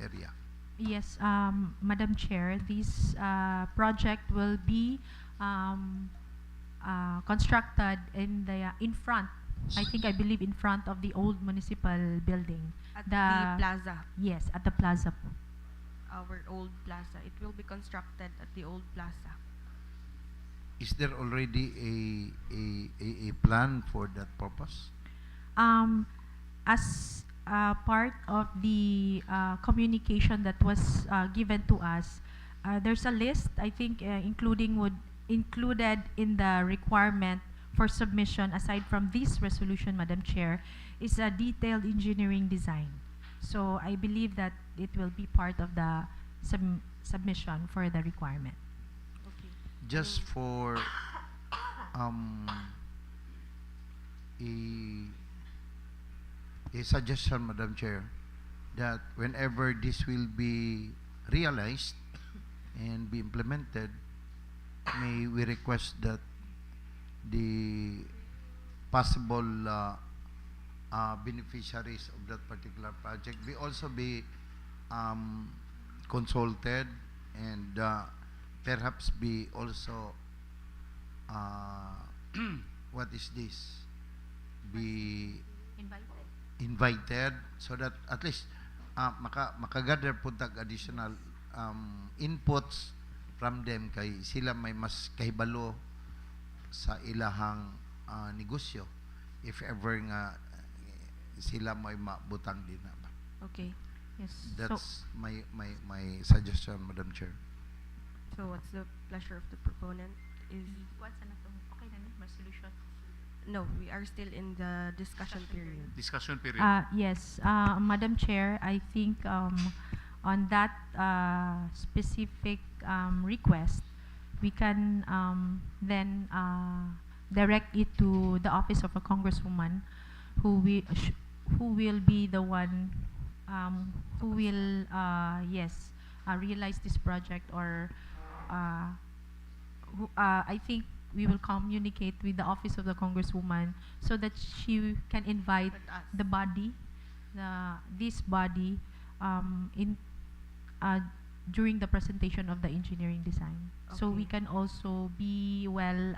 area. Yes, Madam Chair, this project will be constructed in front, I believe in front of the old municipal building. At the plaza. Yes, at the plaza po. Our old plaza. It will be constructed at the old plaza. Is there already a plan for that purpose? As part of the communication that was given to us, there's a list, I think, included in the requirement for submission, aside from this resolution, Madam Chair, is a detailed engineering design. So I believe that it will be part of the submission for the requirement. Okay. Just for a suggestion, Madam Chair, that whenever this will be realized and be implemented, may we request that the possible beneficiaries of that particular project be also be consulted, and perhaps be also what is this, be invited, so that at least makagather po tag additional inputs from them, kay sila may mas kahibalo sa ilahang negosyo if ever nga sila may mabutang din na ba. Okay. Yes. That's my suggestion, Madam Chair. So what's the pleasure of the proponent? Is Okay na ni resolution. no, we are still in the discussion period. Discussion period. Yes, Madam Chair, I think on that specific request, we can then direct it to the office of a congresswoman who will be the one who will realize this project, or I think we will communicate with the office of the congresswoman so that she can invite the body, this body, during the presentation of the engineering design. So we can also be well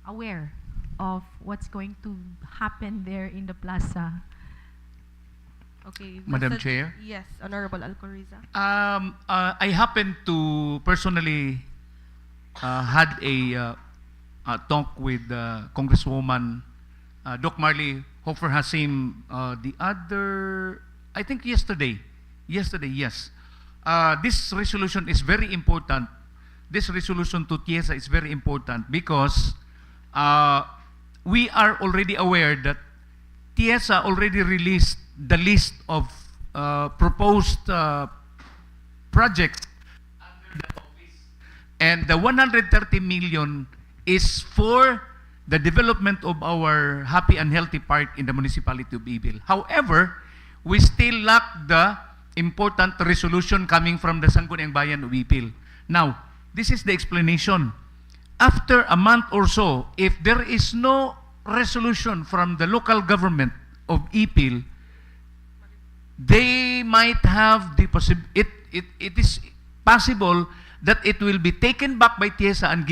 aware of what's going to happen there in the plaza. Okay. Madam Mr. Chair? Yes, Honorable Alcoriza. I happen to personally had a talk with Congresswoman Doc Marley Hofer Hasim the other, I think yesterday, yes. This resolution is very important. This resolution to TIEZA is very important because we are already aware that TIEZA already released the list of proposed projects under the office, and the 130 million is for the development of our happy and healthy park in the municipality of Ipil. However, we still lack the important resolution coming from the Sangguniang Bayan of Ipil. Now, this is the explanation. After a month or so, if there is no resolution from the local government of Ipil, they might have the it is possible that it will be taken back by TIESA and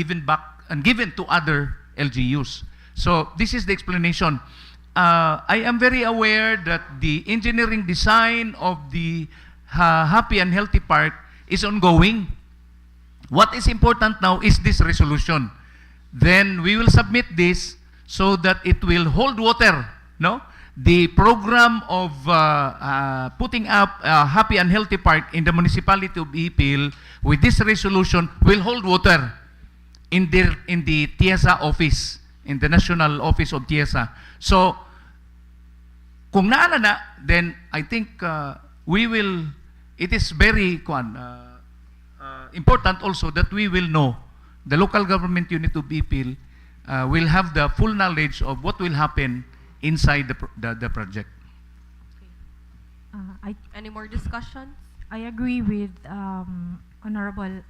given to other LGUs. So this is the explanation. I am very aware that the engineering design of the Happy and Healthy Park is ongoing. What is important now is this resolution. Then we will submit this so that it will hold water. No, the program of putting up Happy and Healthy Park in the municipality of Ipil with this resolution will hold water in the TIESA office, in the national office of TIESA. So kung naala na, then I think we will. It is very important also that we will know, the local government unit of Ipil will have the full knowledge of what will happen inside the project. Any more discussions? I agree with Honorable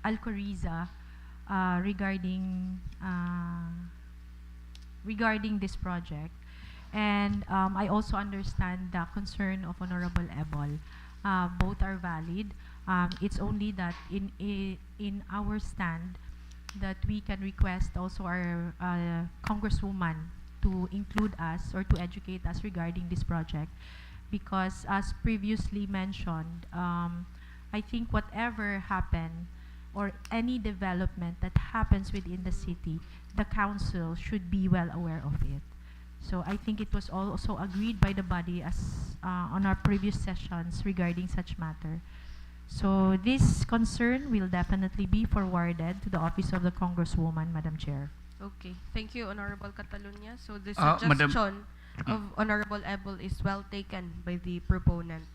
Alcoriza regarding this project, and I also understand the concern of Honorable Ebol. Both are valid. It's only that in our stand that we can request also our Congresswoman to include us or to educate us regarding this project, because as previously mentioned, I think whatever happen or any development that happens within the city, the council should be well aware of it. So I think it was also agreed by the body as on our previous sessions regarding such matter. So this concern will definitely be forwarded to the office of the Congresswoman, Madam Chair. Okay. Thank you, Honorable Catalunya. So the Madam- suggestion of Honorable Ebol is well taken by the proponent.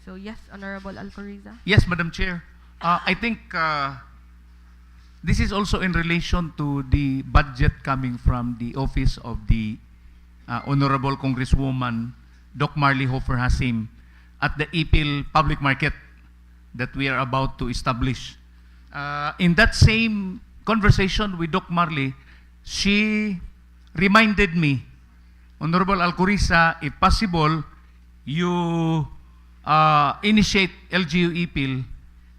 So yes, Honorable Alcoriza. Yes, Madam Chair. I think this is also in relation to the budget coming from the office of the Honorable Congresswoman Doc Marley Hofer Hasim at the Ipil Public Market that we are about to establish. In that same conversation with Doc Marley, she reminded me, Honorable Alcoriza, if possible, you initiate LGU-Ipil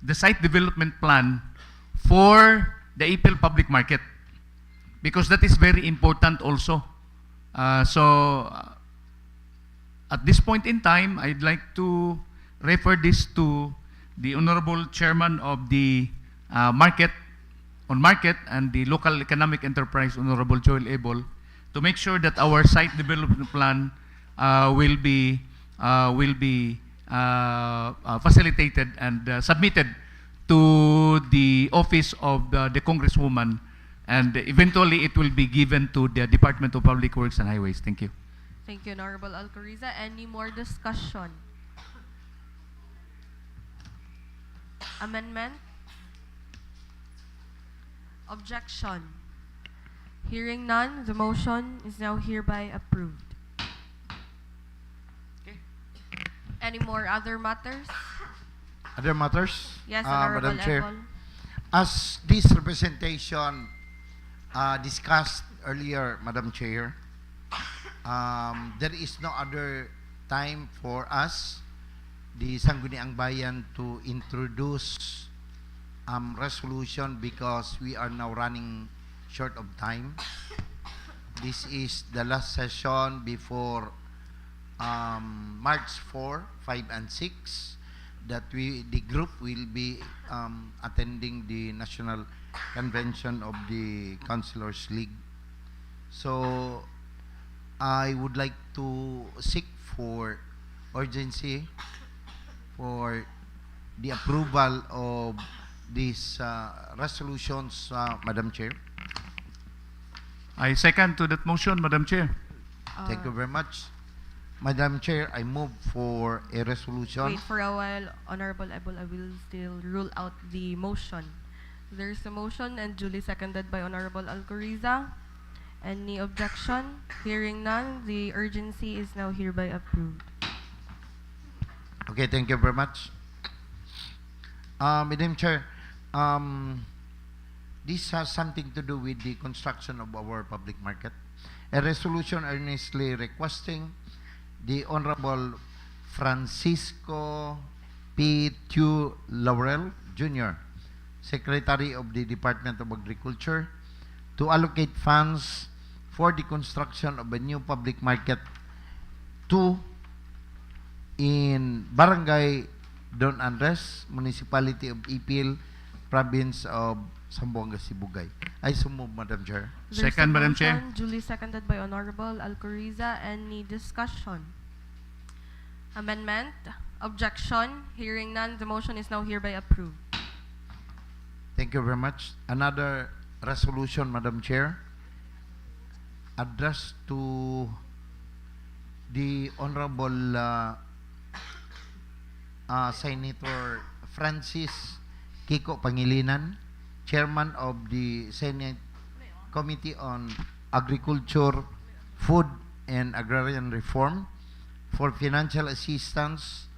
the site development plan for the Ipil Public Market, because that is very important also. At this point in time, I'd like to refer this to the Honorable Chairman of the Market and the Local Economic Enterprise, Honorable Joel Ebol, to make sure that our site development plan will be facilitated and submitted to the office of the Congresswoman, and eventually it will be given to the Department of Public Works and Highways. Thank you. Thank you, Honorable Alcoriza. Any more discussion? Amendment? Objection? Hearing none, the motion is now hereby approved. Okay. Any more other matters? Other matters? Yes, Honorable Madam Chair. Ebol. As this representation discussed earlier, Madam Chair, there is no other time for us, the Sangguniang Bayan, to introduce resolution because we are now running short of time. This is the last session before March 4, 5, and 6 that the group will be attending the National Convention of the Councilors League. So I would like to seek for urgency for the approval of these resolutions, Madam Chair. I second to that motion, Madam Chair. Thank you very much. Madam Chair, I move for a resolution. Wait for a while, Honorable Ebol. I will still rule out the motion. There's a motion and duly seconded by Honorable Alcoriza. Any objection? Hearing none, the urgency is now hereby approved. Okay, thank you very much. Madam Chair, this has something to do with the construction of our public market. a resolution earnestly requesting the Honorable Francisco P. Tiu Laurel Jr., Secretary of the Department of Agriculture, to allocate funds for the construction of a new public market 2 in Barangay Buluan, Municipality of Ipil, Province of Zamboanga, Sibugay. I so move, Madam Chair. There's Second, a Madam Chair. motion duly seconded by Honorable Alcoriza. Any discussion? Amendment? Objection? Hearing none, the motion is now hereby approved. Thank you very much. Another resolution, Madam Chair, addressed to the Honorable Senator Francis Kiko Pangilinan, Chairman of the Senate Committee on Agriculture, Food, and Agrarian Reform, for financial assistance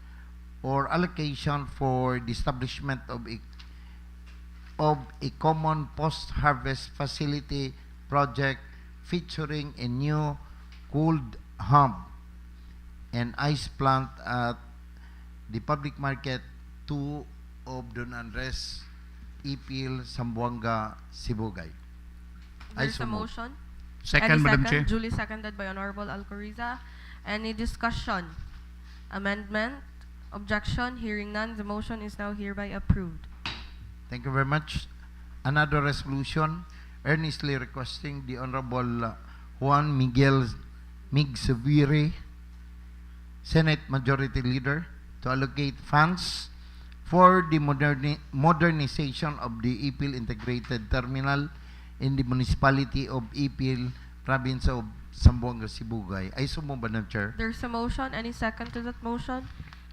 or allocation for the establishment of a common post-harvest facility project featuring a new cooled hub and ice plant at the public market 2 of Buluan, Ipil, Zamboanga, Sibugay. There's so a move. motion. Second, Any Madam second? Chair. Duly seconded by Honorable Alcoriza. Any discussion? Amendment? Objection? Hearing none, the motion is now hereby approved. Thank you very much. Another resolution earnestly requesting the Honorable Juan Miguel Migsaviri, Senate Majority Leader, to allocate funds for the modernization of the Ipil Integrated Terminal in the Municipality of Ipil, Province of Zamboanga, Sibugay. I so move, Madam Chair. There's a motion. Any second to that motion?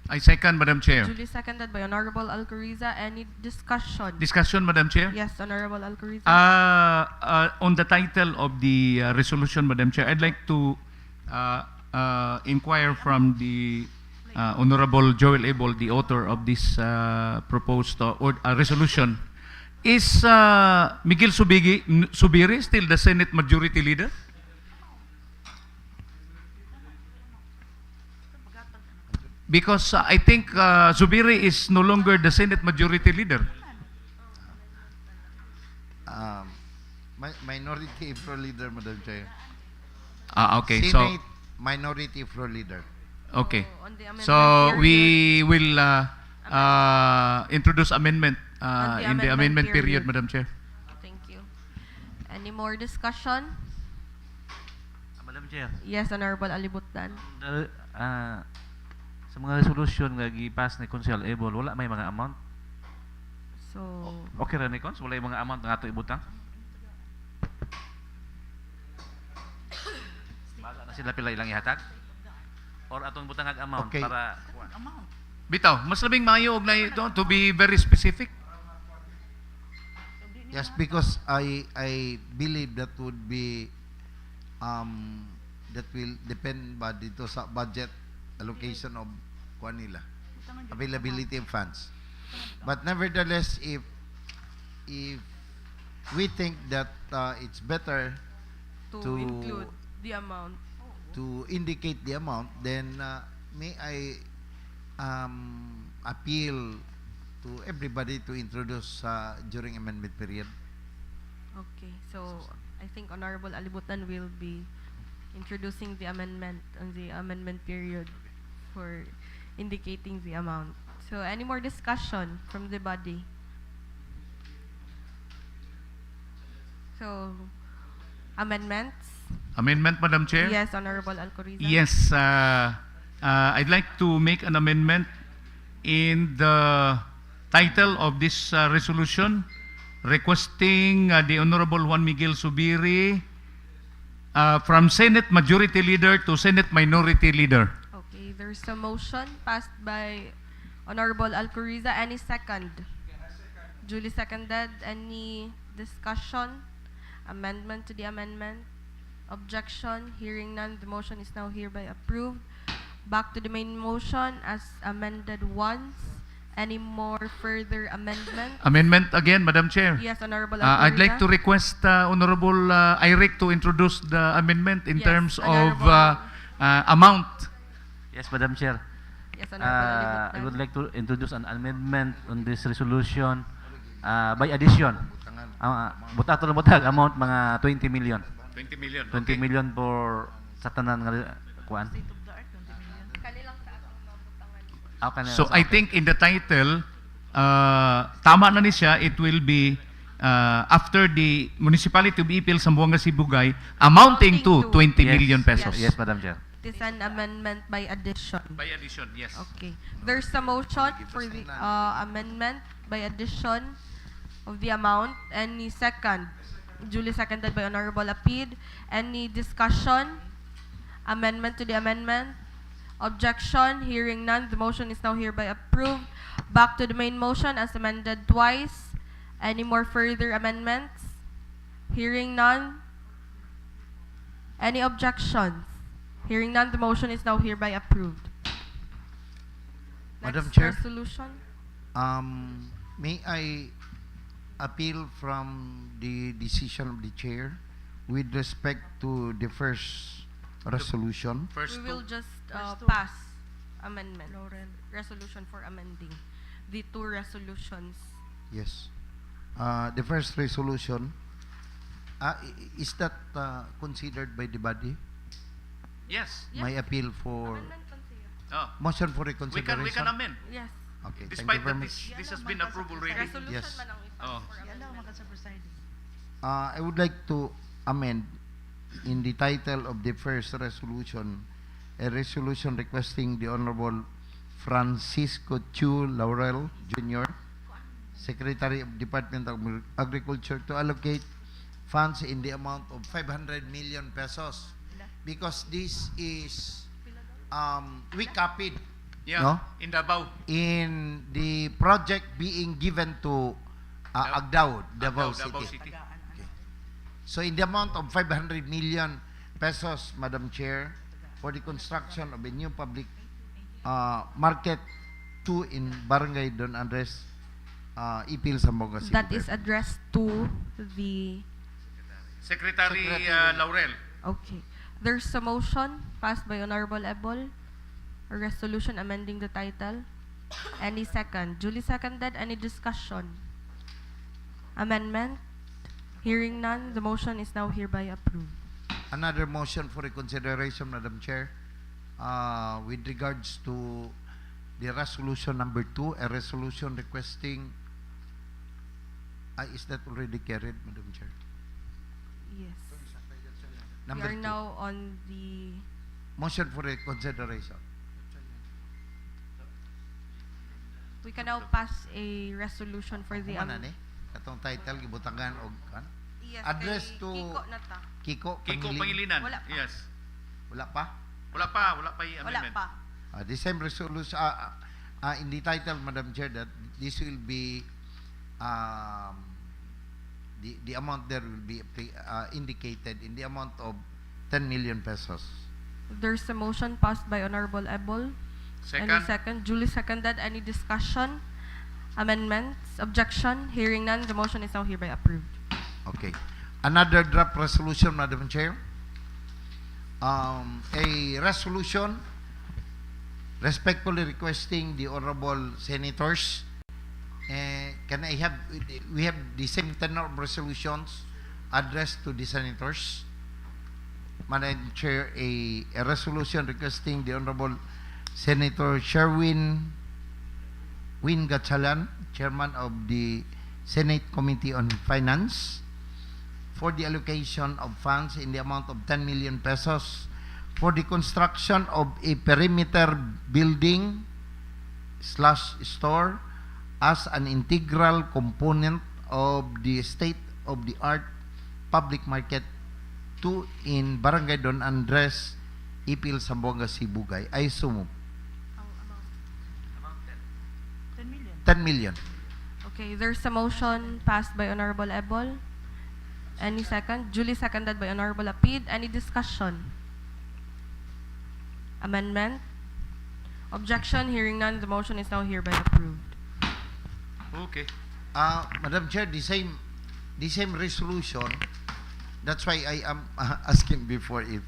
I second, Madam Chair. Duly seconded by Honorable Alcoriza. Any discussion? Discussion, Madam Chair. Yes, Honorable Alcoriza. On the title of the resolution, Madam Chair, I'd like to inquire from the Honorable Joel Abel, the author of this proposed resolution. Is Miguel Subiri still the Senate Majority Leader? Because I think Subiri is no longer the Senate Majority Leader. Minority Floor Leader, Madam Chair. Okay, Senate Minority Floor Leader. okay. On the amendment So period. we will introduce amendment On the in the amendment amendment period, period. Madam Chair. Thank you. Any more discussion? Madam Chair, Yes, Honorable Alibutan. sa mga resolution nga gi-pass ni Consel Ebol, wala may mga amount. So, Okay ra ni Cons, wala yung mga amount nga ato ibutang. Baga na sila pila ilang ihatag? Or atong butangag amount Okay. para Bitaw, mas labing mayo og na ito to be very specific. Yes, because I believe that would be that will depend ba dito sa budget allocation of nila, availability of funds. But nevertheless, if we think that it's better to include the amount. to indicate the amount, then may I appeal to everybody to introduce during amendment period. Okay, so I think Honorable Alibutan will be introducing the amendment on the amendment period for indicating the amount. So any more discussion from the body? So, amendments? Amendment, Madam Chair? Yes, Honorable Alcoriza. Yes, I'd like to make an amendment in the title of this resolution, requesting the Honorable Juan Miguel Subiri from Senate Majority Leader to Senate Minority Leader. Okay, there's a motion passed by Honorable Alcoriza. Any second? Duly seconded. Any discussion? Amendment to the amendment? Objection? Hearing none, the motion is now hereby approved. Back to the main motion as amended once. Any more further amendment? Amendment again, Madam Chair. Yes, Honorable I'd like to Aguirre. request Honorable Iric to introduce the amendment in Yes, terms of Honorable. amount. Yes, Madam Chair. Yes, Honorable I would Alibutnan. like to introduce an amendment on this resolution by addition. Butato na butag amount mga 20 million. 20 million. 20 million for sa tanan nga kuan. So I think in the title, tama na ni siya, it will be after the Municipality of Ipil, Zamboanga, Sibugay, amounting to 20 million pesos. Yes, Madam Chair. It is an amendment by addition. By addition, yes. Okay. There's a motion for the amendment by addition of the amount. Any second? Duly seconded by Honorable Apid. Any discussion? Amendment to the amendment? Objection? Hearing none, the motion is now hereby approved. Back to the main motion as amended twice. Any more further amendments? Hearing none. Any objections? Hearing none, the motion is now hereby approved. Madam Next Chair. resolution. May I appeal from the decision of the chair with respect to the first resolution? First We will two. just pass amendment. Resolution for amending the two resolutions. Yes. The first resolution, is that considered by the body? Yes. My appeal for Amendment lang siya. Oh. motion for We reconsideration? can amend. Yes. Okay, thank you Despite very that much. this has been approved already. Resolution Yes. man ang ipass Oh. for amendment. I would like to amend in the title of the first resolution, a resolution requesting the Honorable Francisco Chu Laurel Jr., Secretary of Department of Agriculture, to allocate funds in the amount of 500 million pesos. Because this is, we copied Yeah. No? In Davao. in the project being given to Agdao, Davao City. Okay. So in the amount of 500 million pesos, Madam Chair, for the construction of a new public market 2 in Barangay Don Andres, Ipil, Zamboanga City. That is addressed to the... Secretary Laurel. Okay. There's a motion passed by Honorable Ebol. A resolution amending the title. Any second? Duly seconded. Any discussion? Amendment? Hearing none, the motion is now hereby approved. Another motion for reconsideration, Madam Chair, with regards to the resolution number 2, a resolution requesting, is that already carried, Madam Chair? Yes. We Number are 2, now on the... motion for reconsideration. We can now pass a resolution for the... Ano ni? Katong title, gibutangan og Yes, Address kay to- Kiko na ta. Kiko Kiko Pangilinan. Pangilinan. Wala pa. Yes. Wala pa? Wala pa yung Wala amendment. pa. The same resolution, in the title, Madam Chair, that this will be, the amount there will be indicated in the amount of 10 million pesos. There's a motion passed by Honorable Ebol. Any Second. second? Duly seconded. Any discussion? Amendments? Objection? Hearing none, the motion is now hereby approved. Okay. Another draft resolution, Madam Chair. A resolution respectfully requesting the honorable senators. We have the same tenor of resolutions addressed to the senators. Madam Chair, a resolution requesting the honorable Senator Sherwin Gatchalan, Chairman of the Senate Committee on Finance, for the allocation of funds in the amount of 10 million pesos for the construction of a perimeter building / store as an integral component of the state-of-the-art public market 2 in Barangay Don Andres, Ipil, Zamboanga, Sibugay. I so move. 10 million. Okay, there's a motion passed by Honorable Ebol. Any second? Duly seconded by Honorable Apid. Any discussion? Amendment? Objection? Hearing none, the motion is now hereby approved. Okay. Madam Chair, the same resolution. That's why I am asking before if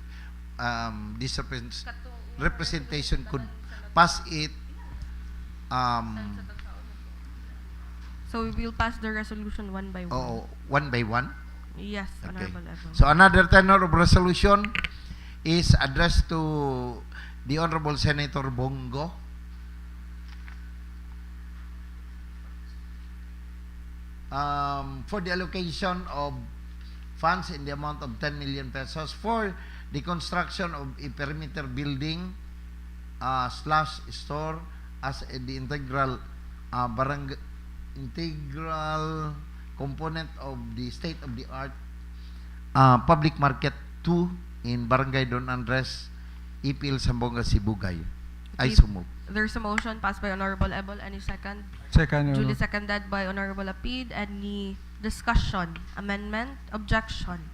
this representation could pass it. So we will pass the resolution one by one. One by one. Yes, Okay. Honorable Ebon. So another tenor of resolution is addressed to the Honorable Senator Bongo. For the allocation of funds in the amount of 10 million pesos for the construction of a perimeter building slash store as the integral integral component of the state-of-the-art public market 2 in Barangay Ipil, Sambonga, Sibugay. I Okay. so move. There's a motion passed by Honorable Ebol. Any second? Second, Your Duly Honor. seconded by Honorable Apid. Any discussion, amendment, objection?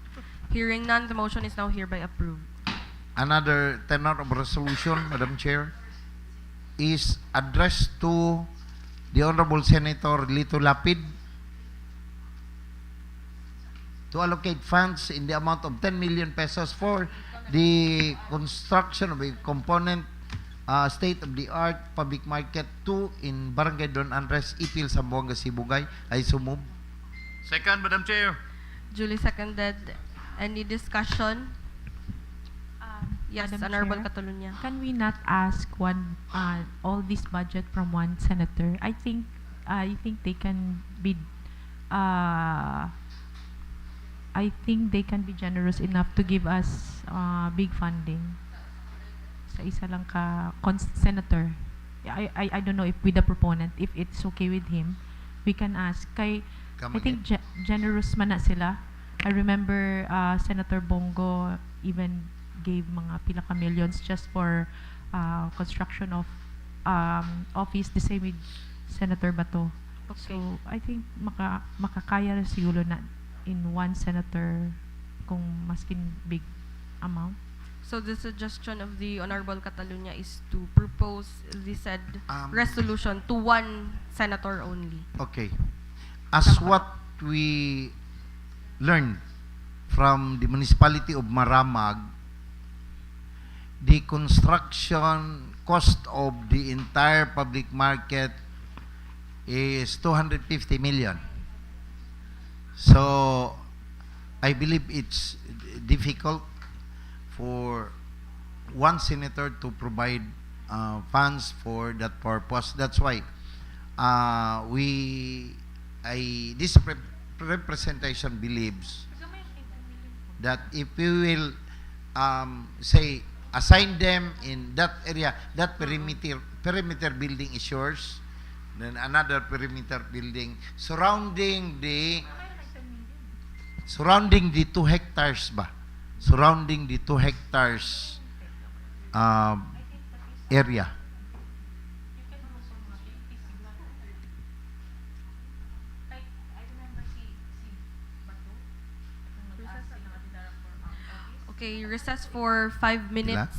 Hearing none, the motion is now hereby approved. Another tenor of resolution, Madam Chair, is addressed to the Honorable Senator Lito Lapid to allocate funds in the amount of 10 million pesos for the construction of a component state-of-the-art public market 2 in Barangay Ipil, Zamboanga, Sibugay. I so move. Second, Madam Chair. Duly seconded. Any discussion? Yes, Madam Honorable Chair, Catalunya. can we not ask all this budget from one senator? I think they can be generous enough to give us big funding. Sa isa lang senator. I don't know if with the proponent, if it's okay with him, we can ask. I think generous man na sila. I remember Senator Bongo even gave mga pila ka millions just for construction of office, the same with Senator Bato. Okay. So I think makakaya siguro na in one senator kung maskin big amount. So the suggestion of the Honorable Catalunya is to propose the said resolution to one senator only. Okay. As what we learned from the municipality of Maramag, the construction cost of the entire public market is 250 million. So I believe it's difficult for one senator to provide funds for that purpose. That's why this representation believes that if we will say assign them in that area, that perimeter building is yours, then another perimeter building surrounding the 2 hectares ba? Surrounding the 2 hectares area. Okay, recess for 5 minutes.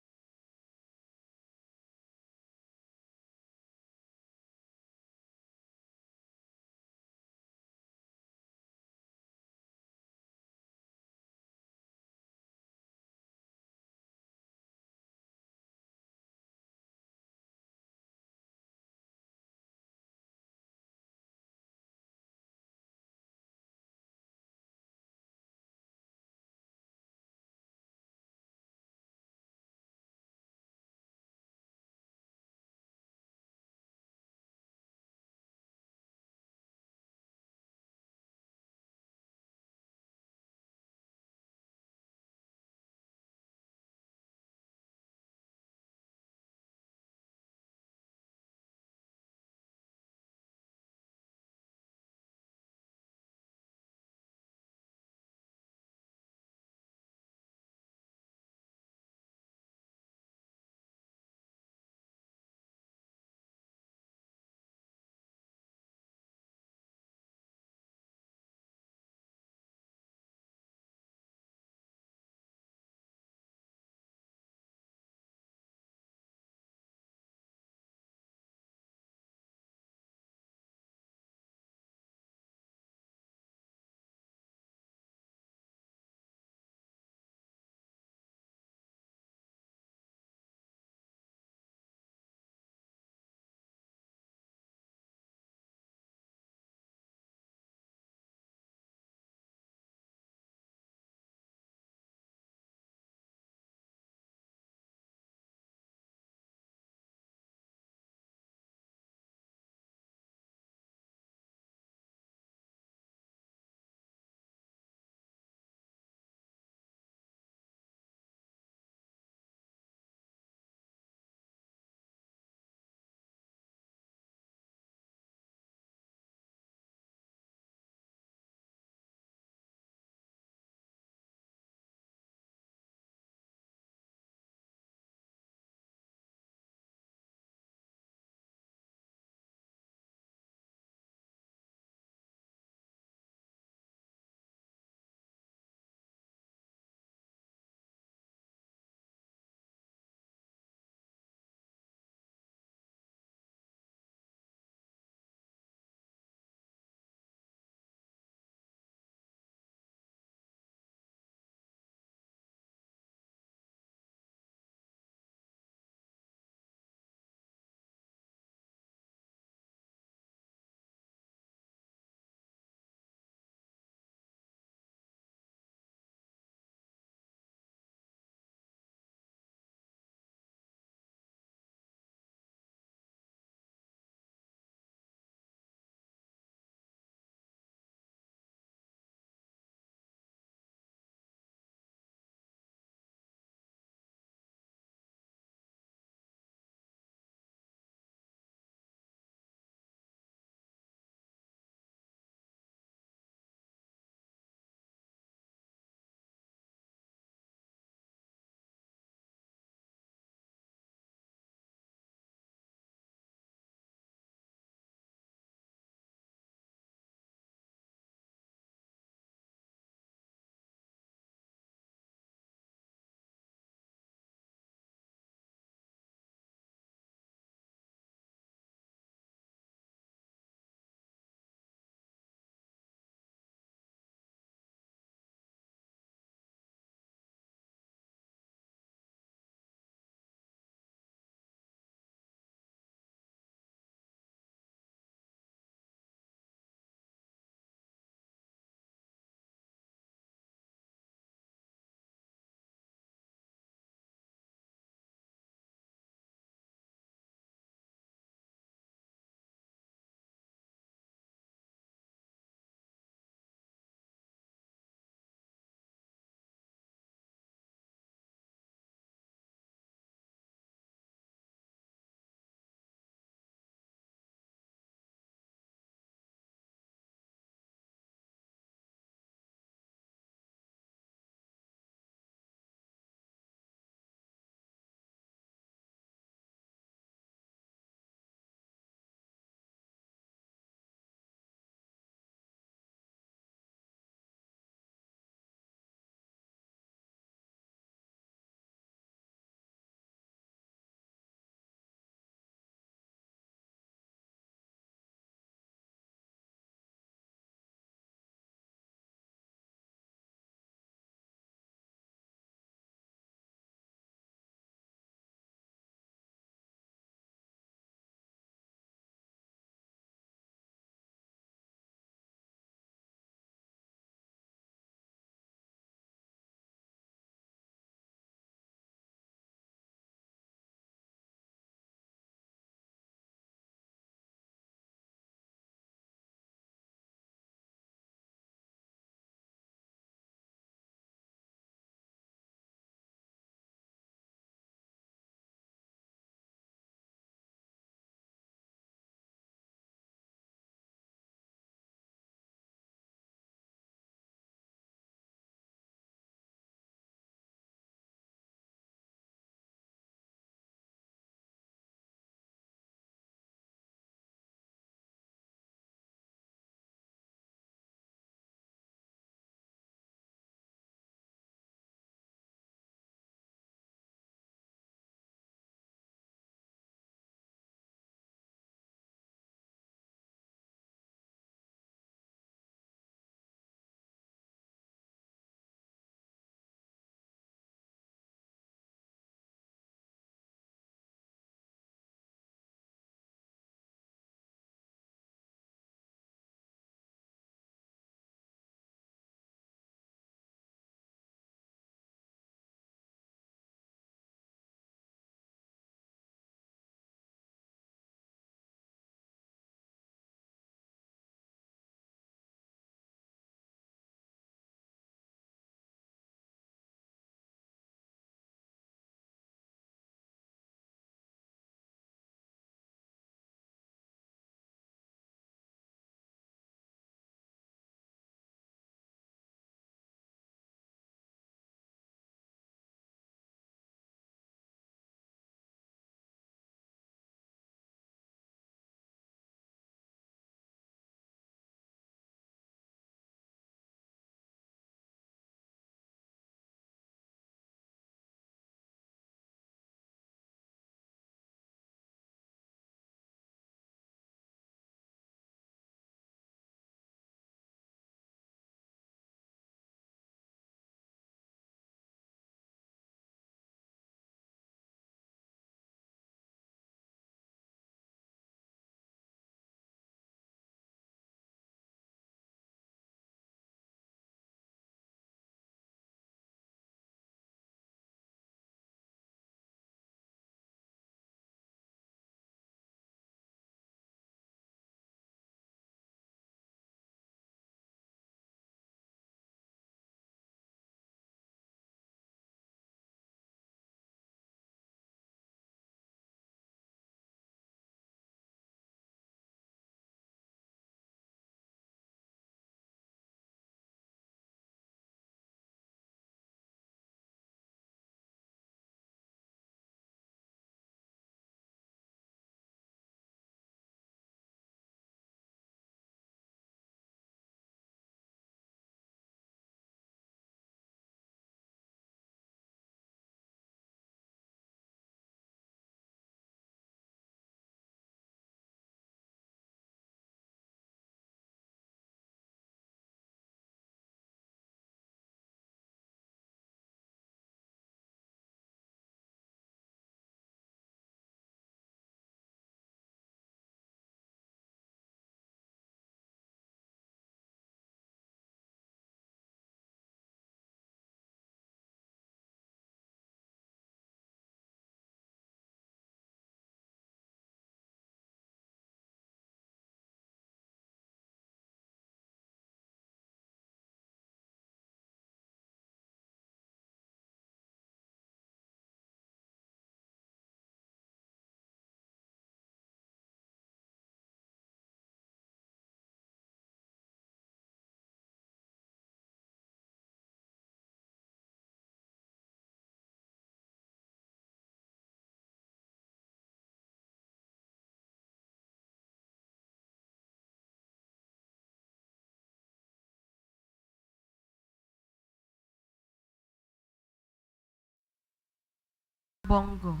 Bongo.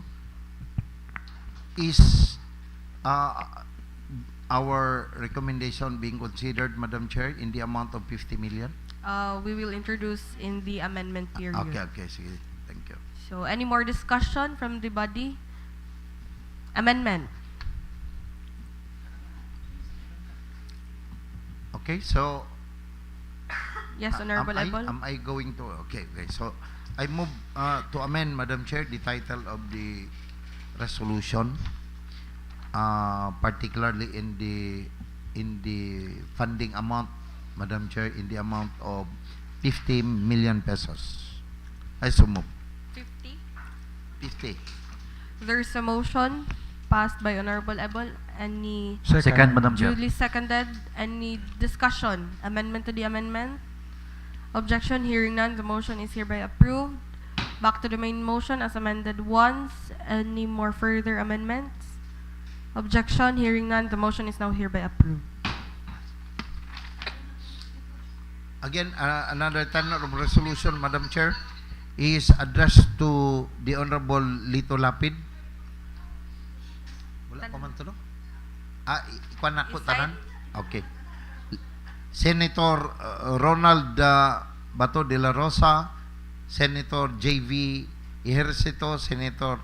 Is our recommendation being considered, Madam Chair, in the amount of 50 million? We will introduce in the amendment period. Okay, sige. Thank you. So, any more discussion from the body? Amendment. Okay, so Yes, Honorable Ebol. am I going to, okay, so I move to amend, Madam Chair, the title of the resolution, particularly in the funding amount, Madam Chair, in the amount of 50 million pesos. I so move. 50. 50. There's a motion passed by Honorable Ebol. Any Second, Madam Chair. duly seconded? Any discussion? Amendment to the amendment? Objection? Hearing none, the motion is hereby approved. Back to the main motion as amended once. Any more further amendments? Objection? Hearing none, the motion is now hereby approved. Again, another tenor of resolution, Madam Chair, is addressed to the Honorable Lito Lapid. Wala pa man to, no? Ikuan na ko Is tanan? Okay. Senator Ronald Bato de la Rosa, Senator J.V. Ejercito, Senator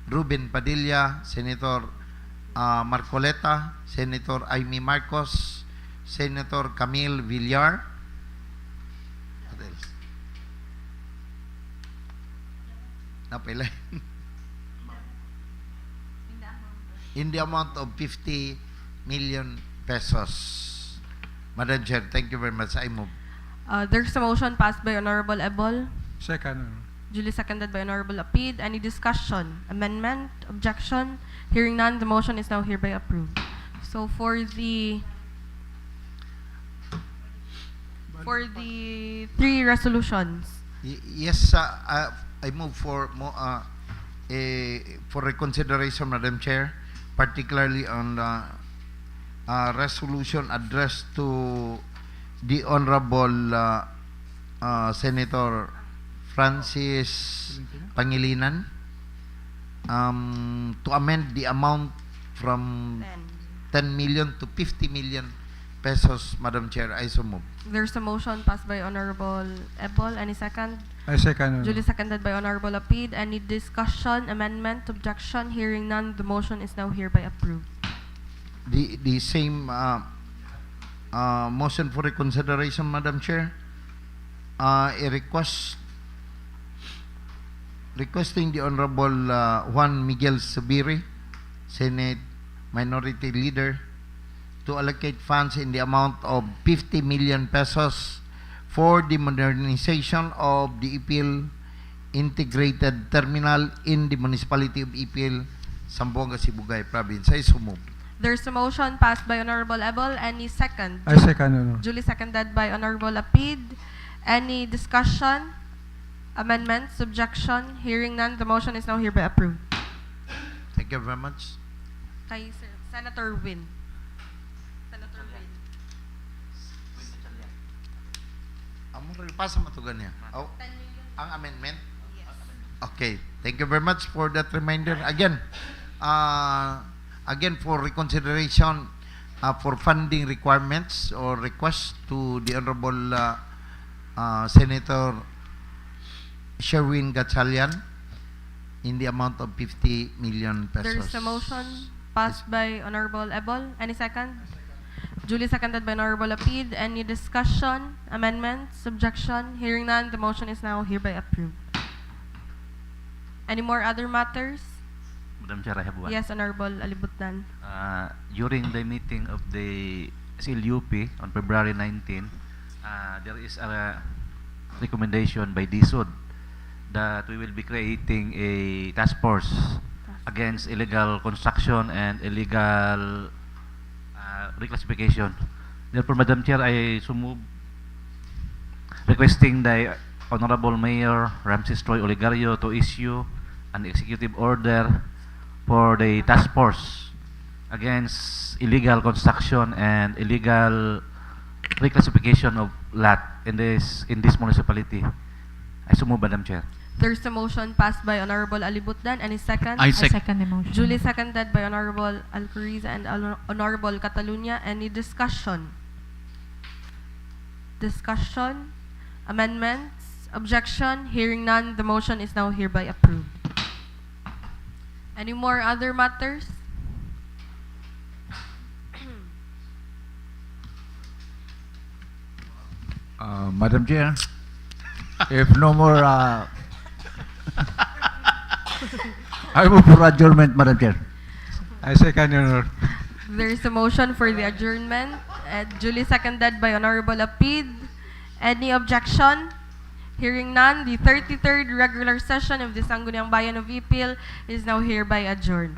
Ruben Padilla, Senator Marcoleta, Senator Amy Marcos, Senator Camille Villar. What else? Napilay. In the amount of 50 million pesos. Madam Chair, thank you very much. I move. There's a motion passed by Honorable Ebol. Second. Duly seconded by Honorable Apid. Any discussion? Amendment? Objection? Hearing none, the motion is now hereby approved. So for the three resolutions. Yes, I move for reconsideration, Madam Chair, particularly on the resolution addressed to the Honorable Senator Francis Pangilinan to amend the amount from 10 million to 50 million pesos, Madam Chair. I so move. There's a motion passed by Honorable Ebol. Any second? I second. Duly seconded by Honorable Apid. Any discussion, amendment, objection? Hearing none, the motion is now hereby approved. The same motion for reconsideration, Madam Chair. A requesting the Honorable Juan Miguel Subiri, Senate Minority Leader, to allocate funds in the amount of 50 million pesos for the modernization of the Ipil Integrated Terminal in the Municipality of Ipil, Zamboanga, Sibugay Province. I so move. There's a motion passed by Honorable Ebol. Any second? I second. Duly seconded by Honorable Apid. Any discussion, amendments, objection? Hearing none, the motion is now hereby approved. Thank you very much. Kay Senator Win. Senator Win. Pasa mo to ganyan. Oh, 10 million. ang amendment? Yes. Okay. Thank you very much for that reminder. Again, for reconsideration for funding requirements or requests to the Honorable Senator Sherwin Gatchalian in the amount of 50 million pesos. There's a motion passed by Honorable Ebol. Any second? Duly seconded by Honorable Apid. Any discussion, amendments, objection? Hearing none, the motion is now hereby approved. Any more other matters? Madam Chair, I have one. Yes, Honorable Alibutnan. During the meeting of the SLUP on February 19, there is a recommendation by DSUD that we will be creating a task force against illegal construction and illegal reclassification. Therefore, Madam Chair, I so move requesting the Honorable Mayor Ramses Troy Oligario to issue an executive order for the task force against illegal construction and illegal reclassification of lot in this municipality. I so move, Madam Chair. There's a motion passed by Honorable Alibutdan. Any second? I I sec- second the motion. Duly seconded by Honorable Alcoriza and Honorable Catalunya. Any discussion? Discussion? Amendments? Objection? Hearing none, the motion is now hereby approved. Any more other matters? Madam Chair, if no more, I move for adjournment, Madam Chair. I second, Your Honor. There is a motion for the adjournment, duly seconded by Honorable Apid. Any objection? Hearing none, the 33rd regular session of the Sangguniang Bayan of Ipil is now hereby adjourned.